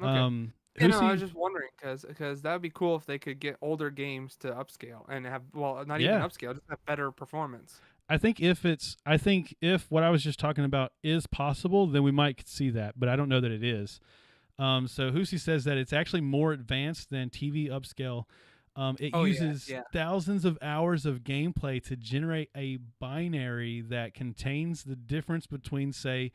Speaker 2: Okay. Yeah,
Speaker 1: Who
Speaker 2: no, I was
Speaker 1: see?
Speaker 2: just wondering because that would be cool if they could get older games to upscale and have well, not even
Speaker 1: Yeah,
Speaker 2: upscale, just have better performance.
Speaker 1: I think if what I was just talking about is possible, then we might see that, but I don't know that it is. So Husi says that it's actually more advanced than TV upscale. It
Speaker 2: Oh yeah,
Speaker 1: uses
Speaker 2: yeah.
Speaker 1: thousands of hours of gameplay to generate a binary that contains the difference between, say,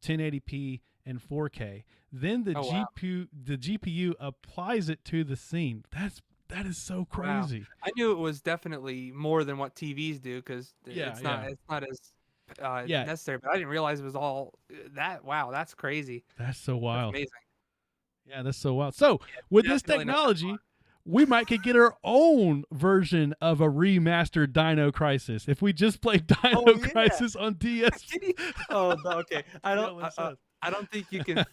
Speaker 1: 1080p and 4K. Then
Speaker 2: Oh wow,
Speaker 1: the GPU applies it to the scene. That is so
Speaker 2: wow.
Speaker 1: crazy.
Speaker 2: I knew it was definitely more than what TVs do because
Speaker 1: Yeah, yeah,
Speaker 2: it's not as
Speaker 1: yeah.
Speaker 2: necessary. But I didn't realize it was all that. Wow, that's crazy.
Speaker 1: That's so
Speaker 2: That's
Speaker 1: wild.
Speaker 2: amazing.
Speaker 1: Yeah, that's so wild. So with this
Speaker 2: Definitely not that
Speaker 1: technology, we might could get our own version of a remastered Dino Crisis if we just play
Speaker 2: fun.
Speaker 1: Dino
Speaker 2: Oh yeah.
Speaker 1: Crisis on DS.
Speaker 2: Oh no, okay.
Speaker 1: DLSS.
Speaker 2: I don't think you can.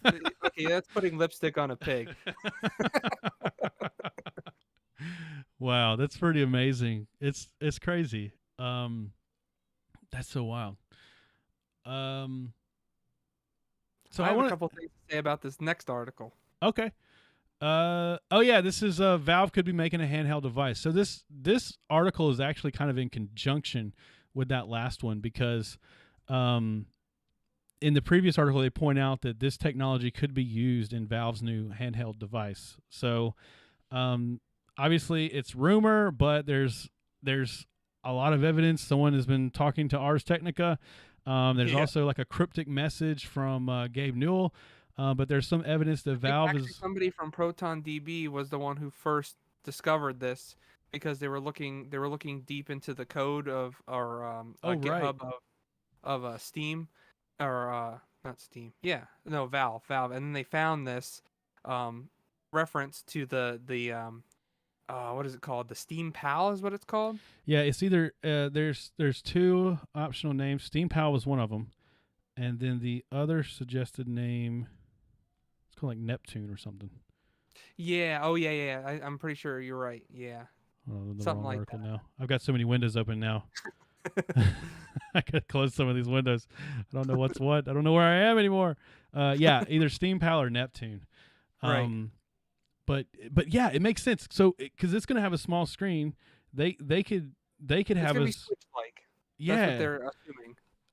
Speaker 2: Okay, that's putting lipstick on a pig.
Speaker 1: Wow, that's pretty amazing. It's crazy. Um, that's so wild. Um, so
Speaker 2: I
Speaker 1: I
Speaker 2: have a
Speaker 1: want
Speaker 2: couple things to say about this next article.
Speaker 1: to. Okay. Oh yeah, this is Valve could be making a handheld device. So this article is actually kind of in conjunction with that last one because, um, in the previous article, they point out that this technology could be used in Valve's new handheld device. So, obviously, it's rumor, but there's a lot of evidence. Someone has been talking to Ars Technica. There's also like a cryptic message from Gabe Newell, but there's some evidence that Valve
Speaker 2: actually
Speaker 1: is.
Speaker 2: somebody from ProtonDB was the one who first discovered this because they were looking deep into the code of or
Speaker 1: Oh, right.
Speaker 2: GitHub of Steam or not Steam. Yeah, no, Valve, and then they found this reference to the what is it called? The Steam Pal is what it's called.
Speaker 1: Yeah, it's either there's two optional names. Steam Pal was one of them, and then the other suggested name, it's called like Neptune or something.
Speaker 2: Yeah. Oh yeah. I'm pretty sure you're right. Yeah.
Speaker 1: Oh, the
Speaker 2: Something
Speaker 1: wrong
Speaker 2: like
Speaker 1: article
Speaker 2: that.
Speaker 1: now. I've got so many windows open now. I gotta close some of these windows. I don't know what's what. I don't know where I am anymore. Yeah, either Steam Pal or Neptune.
Speaker 2: Right.
Speaker 1: But yeah, it makes sense. So because it's gonna have a small screen, they could
Speaker 2: It's
Speaker 1: have
Speaker 2: gonna be
Speaker 1: us.
Speaker 2: Switch-like. That's what
Speaker 1: Yeah.
Speaker 2: they're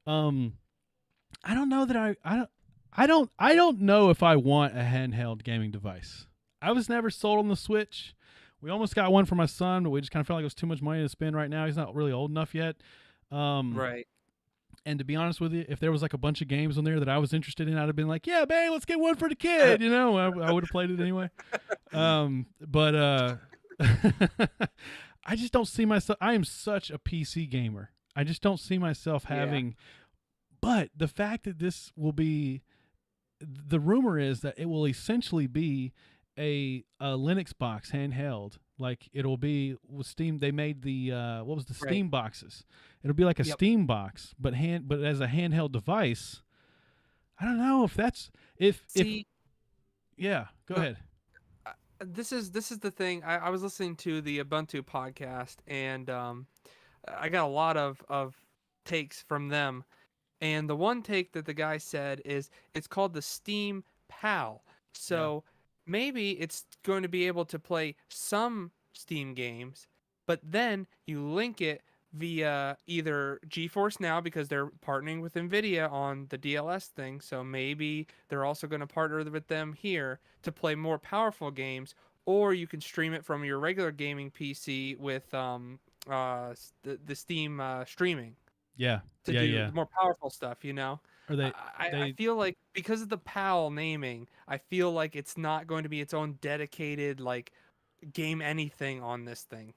Speaker 2: assuming.
Speaker 1: I don't know that I don't know if I want a handheld gaming device. I was never sold on the Switch. We almost got one for my son, but we just kind of felt like it was too much money to spend right now. He's not really old enough yet.
Speaker 2: Right.
Speaker 1: And to be honest with you, if there was like a bunch of games on there that I was interested in, I'd have been like, "Yeah, babe, let's get one for the kid." You know, I would have played it anyway. But I just don't see myself. I am such a PC gamer. I just don't see myself having. But the fact that this will be, the rumor is that it will essentially be a Linux box handheld. Like it'll be with Steam. They made the what was the
Speaker 2: Right.
Speaker 1: Steam boxes? It'll be like a
Speaker 2: Yep.
Speaker 1: Steam box, but as a handheld device. I don't know if that's if
Speaker 2: See,
Speaker 1: yeah. Go
Speaker 2: the,
Speaker 1: ahead.
Speaker 2: this is the thing. I was listening to the Ubuntu podcast, and I got a lot of takes from them. And the one take that the guy said is it's called the Steam Pal.
Speaker 1: Yeah.
Speaker 2: So maybe it's going to be able to play some Steam games, but then you link it via either GeForce Now because they're partnering with Nvidia on the DLS thing. So maybe they're also going to partner with them here to play more powerful games, or you can stream it from your regular gaming PC with the Steam streaming
Speaker 1: Yeah.
Speaker 2: to
Speaker 1: Yeah.
Speaker 2: do
Speaker 1: Yeah.
Speaker 2: the more powerful stuff, you know?
Speaker 1: Or
Speaker 2: I feel like because of the PAL naming, I feel like it's not going to be its own dedicated like game anything on this thing.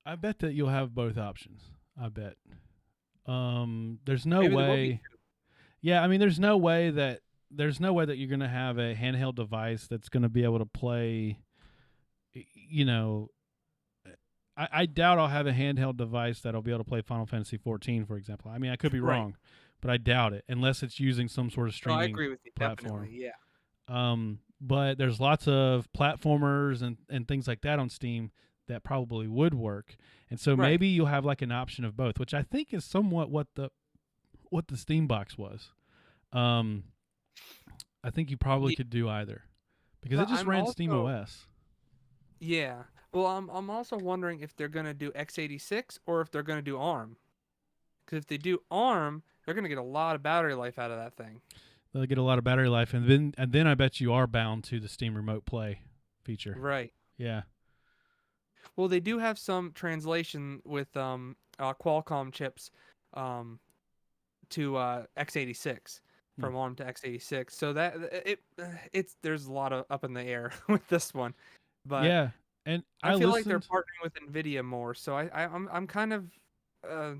Speaker 1: I bet that you'll have both options. I bet. There's no
Speaker 2: Maybe there will be
Speaker 1: way.
Speaker 2: two.
Speaker 1: Yeah, I mean, there's no way that you're going to have a handheld device that's going to be able to play. You know, I doubt I'll have a handheld device that'll be able to play Final Fantasy 14, for example. I mean, I could be
Speaker 2: Right.
Speaker 1: wrong, but I doubt it unless it's using some sort of
Speaker 2: No, I
Speaker 1: streaming
Speaker 2: agree with you.
Speaker 1: platform.
Speaker 2: Definitely, yeah.
Speaker 1: But there's lots of platformers and things like that on Steam that probably would work, and so
Speaker 2: Right.
Speaker 1: maybe you'll have like an option of both, which I think is somewhat what the Steam box was. I think you probably could do either because it
Speaker 2: But
Speaker 1: just
Speaker 2: I'm
Speaker 1: ran Steam
Speaker 2: also
Speaker 1: OS.
Speaker 2: yeah. Well, I'm also wondering if they're gonna do x86 or if they're gonna do ARM. Because if they do ARM, they're gonna get a lot of battery life out of that thing.
Speaker 1: They'll get a lot of battery life, and then I bet you are bound to the Steam Remote Play feature.
Speaker 2: Right.
Speaker 1: Yeah.
Speaker 2: Well, they do have some translation with Qualcomm chips to x86 from ARM to x86. So that it's there's a lot of up in the air with this one, but
Speaker 1: Yeah, and
Speaker 2: I
Speaker 1: I
Speaker 2: feel like they're
Speaker 1: listened.
Speaker 2: partnering with Nvidia more. So I'm kind of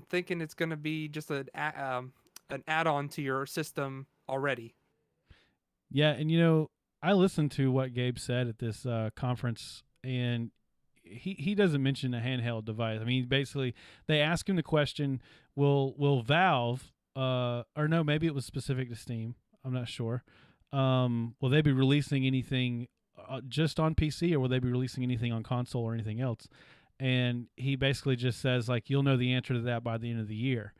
Speaker 2: thinking it's going to be just an add-on to your system already.
Speaker 1: Yeah, and I listened to what Gabe said at this conference, and he doesn't mention a handheld device. I mean, basically, they ask him the question: Will Valve, or no, maybe it was specific to Steam. I'm not sure. Will they be releasing anything just on PC, or will they be releasing anything on console or anything else? And he basically just says like, you'll know the answer to that by the end of the year.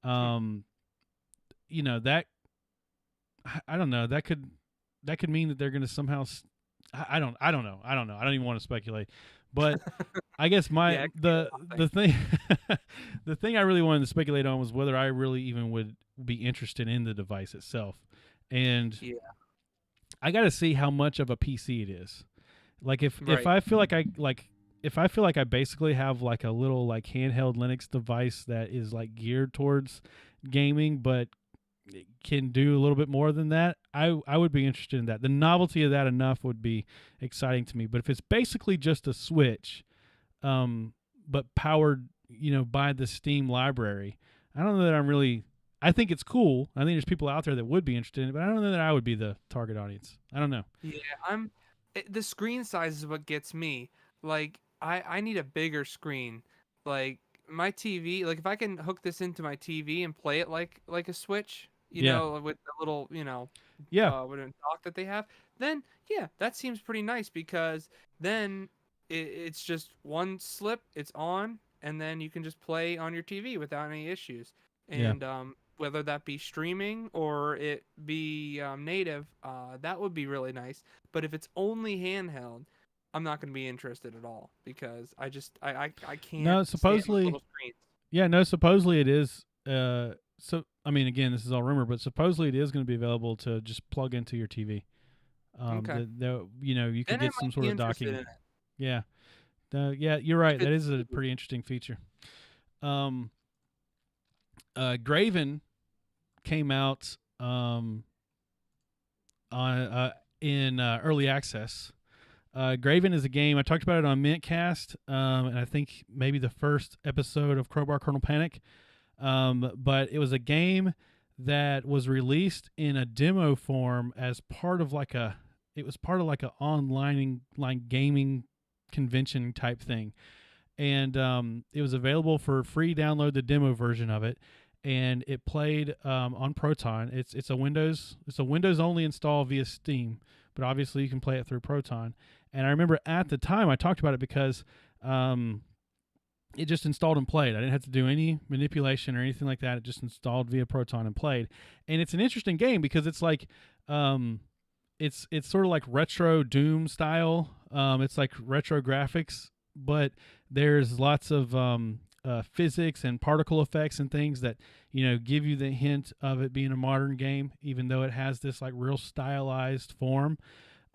Speaker 1: That I don't know. That could mean that they're going to somehow I don't know. I don't know. I don't even want to speculate. But I guess
Speaker 2: Yeah, it could be a lot of
Speaker 1: the
Speaker 2: things.
Speaker 1: thing the thing I really wanted to speculate on was whether I really even would be interested in the device itself. And
Speaker 2: Yeah,
Speaker 1: I got to see how much of a PC it is. Like if
Speaker 2: right.
Speaker 1: I feel like if I feel like I basically have like a little like handheld Linux device that is like geared towards gaming, but it can do a little bit more than that, I would be interested in that. The novelty of that enough would be exciting to me. But if it's basically just a Switch, but powered, by the Steam library, I don't know that I'm really. I think it's cool. I think there's people out there that would be interested in it, but I don't know that I would be the target audience. I don't know.
Speaker 2: Yeah, the screen size is what gets me. Like I need a bigger screen. Like my TV, like if I can hook this into my TV and play it like a Switch,
Speaker 1: Yeah,
Speaker 2: with the little,
Speaker 1: yeah,
Speaker 2: with a dock that they have, then yeah, that seems pretty nice because then it's just one slip, it's on, and then you can just play on your TV without any issues.
Speaker 1: yeah.
Speaker 2: And whether that be streaming or it be native, that would be really nice. But if it's only handheld, I'm not going to be interested at all because I can't
Speaker 1: No,
Speaker 2: stand those
Speaker 1: supposedly,
Speaker 2: little screens.
Speaker 1: yeah, no, supposedly it is. So I mean, again, this is all rumor, but supposedly it is going to be available to just plug into your TV.
Speaker 2: Okay,
Speaker 1: You could
Speaker 2: then I
Speaker 1: get some
Speaker 2: might
Speaker 1: sort
Speaker 2: be
Speaker 1: of
Speaker 2: interested in
Speaker 1: docking.
Speaker 2: it
Speaker 1: Yeah, yeah, you're right.
Speaker 2: if
Speaker 1: That
Speaker 2: it's
Speaker 1: is a
Speaker 2: needed.
Speaker 1: pretty interesting feature. Um, Graven came out on in early access. Graven is a game I talked about it on Mintcast, and I think maybe the first episode of Crowbar Kernel Panic. But it was a game that was released in a demo form as part of like a. It was part of like a online like gaming convention type thing, and it was available for free download, the demo version of it, and it played on Proton. It's a Windows only install via Steam, but obviously you can play it through Proton. And I remember at the time I talked about it because it just installed and played. I didn't have to do any manipulation or anything like that. It just installed via Proton and played. And it's an interesting game because it's like it's sort of like retro Doom style. It's like retro graphics, but there's lots of physics and particle effects and things that give you the hint of it being a modern game, even though it has this like real stylized form.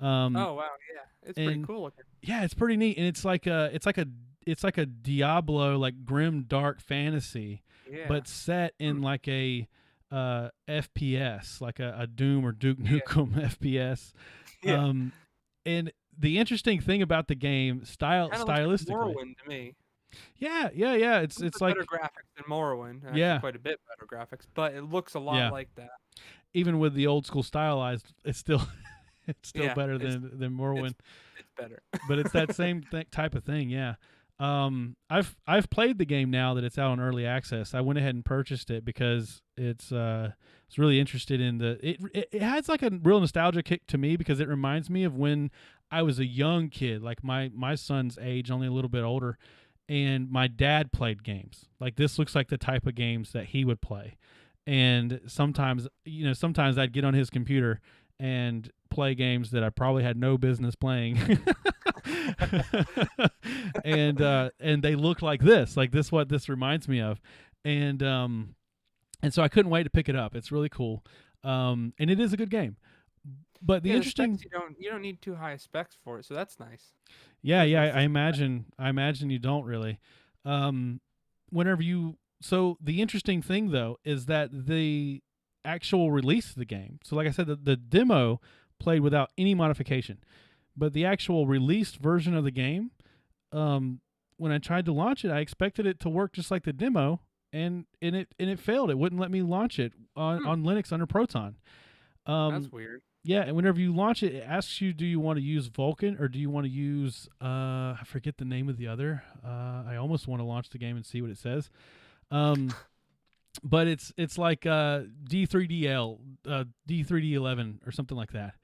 Speaker 1: Um,
Speaker 2: Oh wow, yeah, it's pretty
Speaker 1: and
Speaker 2: cool looking.
Speaker 1: yeah, it's pretty neat, and it's like a Diablo like grim dark fantasy,
Speaker 2: Yeah,
Speaker 1: but set
Speaker 2: hmm,
Speaker 1: in like a FPS, like a Doom or Duke
Speaker 2: yeah,
Speaker 1: Nukem FPS.
Speaker 2: yeah.
Speaker 1: Um, and the interesting thing about the game,
Speaker 2: Kind of looks like
Speaker 1: stylistically,
Speaker 2: Morrowind to me.
Speaker 1: yeah. It's
Speaker 2: With better
Speaker 1: like
Speaker 2: graphics than Morrowind, actually
Speaker 1: yeah,
Speaker 2: quite a bit better graphics, but it looks a lot
Speaker 1: yeah.
Speaker 2: like that.
Speaker 1: Even with the old school stylized, it's still it's still
Speaker 2: Yeah,
Speaker 1: better
Speaker 2: it's
Speaker 1: than
Speaker 2: it's
Speaker 1: Morrowind.
Speaker 2: it's better.
Speaker 1: But it's that same type of thing. Yeah. I've played the game now that it's out on early access. I went ahead and purchased it because it's really interested in it has like a real nostalgia kick to me because it reminds me of when I was a young kid, like my son's age, only a little bit older, and my dad played games. Like this looks like the type of games that he would play. And sometimes I'd get on his computer and play games that I probably had no business playing. And they look like this. Like this what this reminds me of. And so I couldn't wait to pick it up. It's really cool. And it is a good game. But the
Speaker 2: Yeah, the specs
Speaker 1: interesting
Speaker 2: you don't need too high specs for it, so that's nice. It's
Speaker 1: Yeah,
Speaker 2: always
Speaker 1: yeah,
Speaker 2: nice to
Speaker 1: I
Speaker 2: see that.
Speaker 1: imagine I imagine you don't really. Um whenever you So the interesting thing though is that the actual release of the game. So like I said, the demo played without any modification. But the actual released version of the game, when I tried to launch it, I expected it to work just like the demo, and it failed. It wouldn't let me launch it
Speaker 2: Hmm,
Speaker 1: on Linux under Proton. Um,
Speaker 2: that's weird.
Speaker 1: yeah, and whenever you launch it, it asks you, do you want to use Vulkan or do you want to use I forget the name of the other. I almost want to launch the game and see what it says. Um, but it's like D3DL, D3D11 or something like that.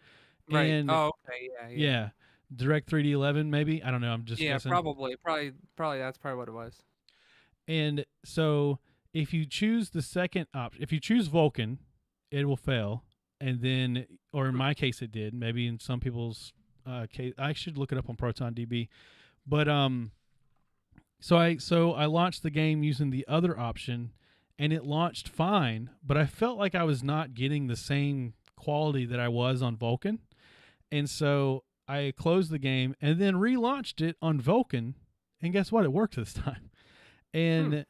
Speaker 2: Right.
Speaker 1: And
Speaker 2: Oh, okay. Yeah, yeah.
Speaker 1: yeah, Direct 3D11 maybe. I don't know. I'm just
Speaker 2: Yeah,
Speaker 1: guessing.
Speaker 2: probably that's probably what it was.
Speaker 1: And so if you choose the second option, if you choose Vulkan, it will fail. And then, or in
Speaker 2: Hmm.
Speaker 1: my case, it did. Maybe in some people's case. I should look it up on ProtonDB. But so I launched the game using the other option, and it launched fine. But I felt like I was not getting the same quality that I was on Vulkan, and so I closed the game and then relaunched it on Vulkan, and guess what? It worked this time. And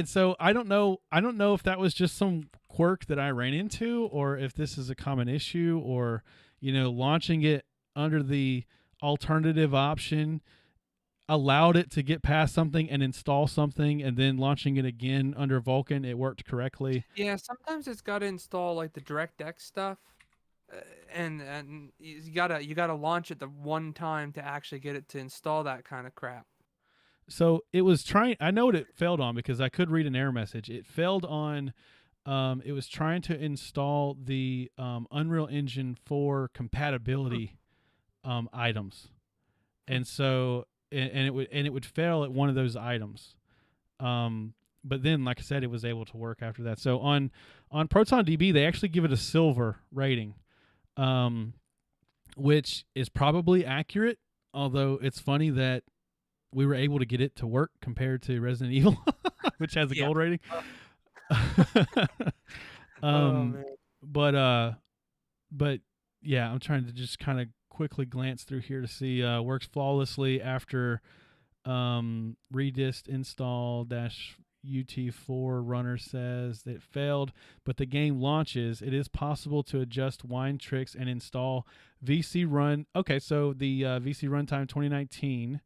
Speaker 1: so I don't know if that was just some quirk that I ran into, or if this is a common issue, or launching it under the alternative option allowed it to get past something and install something, and then launching it again under Vulkan, it worked correctly.
Speaker 2: Yeah, sometimes it's got to install like the DirectX stuff, and you gotta launch it the one time to actually get it to install that kind of crap.
Speaker 1: So it was trying. I know what it failed on because I could read an error message. It failed on. It was trying to install the Unreal Engine 4 compatibility items, and so and it would fail at one of those items. But then, like I said, it was able to work after that. So on ProtonDB, they actually give it a silver rating, which is probably accurate. Although it's funny that we were able to get it to work compared to Resident Evil, which has a gold rating. But yeah, I'm trying to just kind of quickly glance through here to see works flawlessly after redist install -ut4 runner says that it failed, but the game launches. It is possible to adjust wine tricks and install VC Run. Okay, so the VC Runtime 2019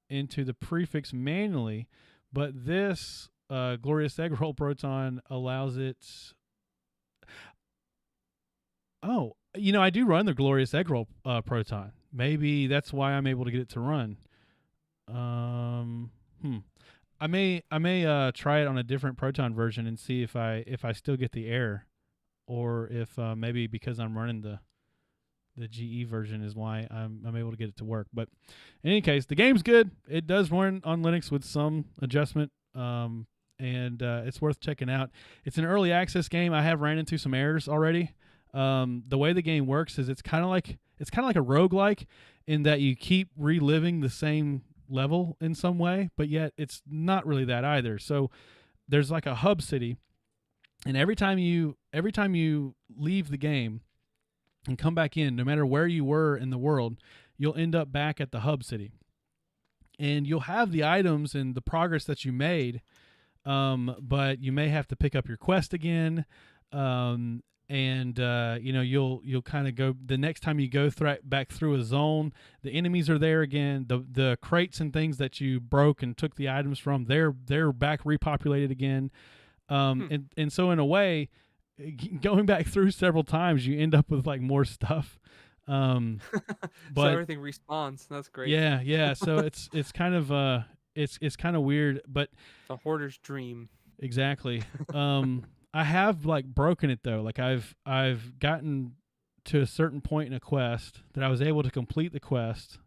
Speaker 1: into the prefix manually, but this Glorious Egg Roll Proton allows it. Oh, I do run the Glorious Egg Roll Proton. Maybe that's why I'm able to get it to run. I may try it on a different Proton version and see if I still get the error, or if maybe because I'm running the GE version is why I'm able to get it to work. But in any case, the game's good. It does run on Linux with some adjustment, and it's worth checking out. It's an early access game. I have ran into some errors already. The way the game works is it's kind of like a roguelike in that you keep reliving the same level in some way, but yet it's not really that either. So there's like a hub city, and every time you leave the game and come back in, no matter where you were in the world, you'll end up back at the hub city, and you'll have the items and the progress that you made, but you may have to pick up your quest again, and you'll kind of go the next time you go back through a zone, the enemies are there again, the crates and things that you broke and took the items from, they're back repopulated again, and so in a way, going back through several times, you end up with like more stuff. But
Speaker 2: so everything respawns. That's great.
Speaker 1: Yeah. So it's kind of it's kind of weird, but
Speaker 2: it's a hoarder's dream.
Speaker 1: Exactly. I have like broken it though. Like I've gotten to a certain point in a quest that I was able to complete the quest,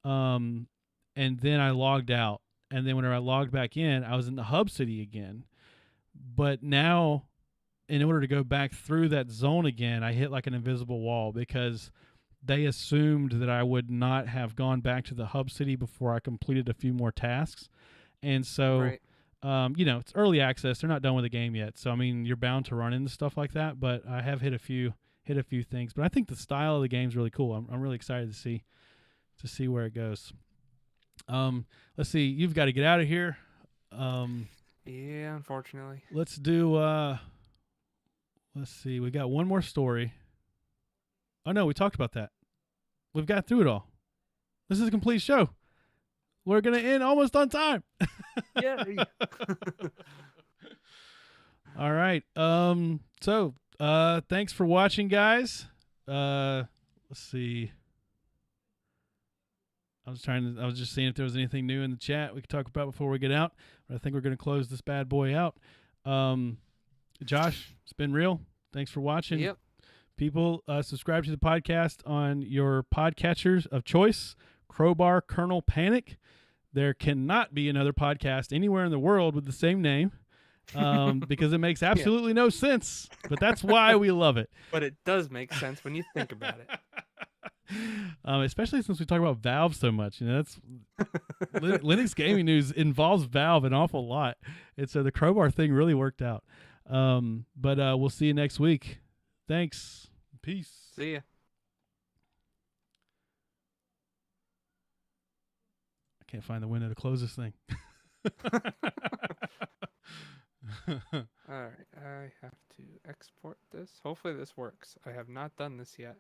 Speaker 1: and then I logged out, and then whenever I logged back in, I was in the hub city again. But now, in order to go back through that zone again, I hit like an invisible wall because they assumed that I would not have gone back to the hub city before I completed a few more tasks. And so,
Speaker 2: right.
Speaker 1: It's early access. They're not done with the game yet. So, I mean, you're bound to run into stuff like that, but I have hit a few things. But I think the style of the game is really cool. I'm really excited to see where it goes. Let's see. You've got to get out of here.
Speaker 2: Yeah, unfortunately.
Speaker 1: Let's do, let's see. We got one more story. Oh, no, we talked about that. We've got through it all. This is a complete show. We're going to end almost on time.
Speaker 2: Yeah.
Speaker 1: All right. So, thanks for watching, guys. Let's see. I was just seeing if there was anything new in the chat we could talk about before we get out. But I think we're going to close this bad boy out. Josh, it's been real. Thanks for watching.
Speaker 2: Yep.
Speaker 1: People, subscribe to the podcast on your podcatchers of choice. Crowbar, Kernel, Panic. There cannot be another podcast anywhere in the world with the same name, because it makes absolutely no sense. But that's why we love it.
Speaker 2: But it does make sense when you think about it.
Speaker 1: Especially since we talk about Valve so much. That's Linux gaming news involves Valve an awful lot. And so the Crowbar thing really worked out. But we'll see you next week. Thanks. Peace.
Speaker 2: See ya.
Speaker 1: I can't find the window to close this thing.
Speaker 2: All right, I have to export this. Hopefully this works. I have not done this yet.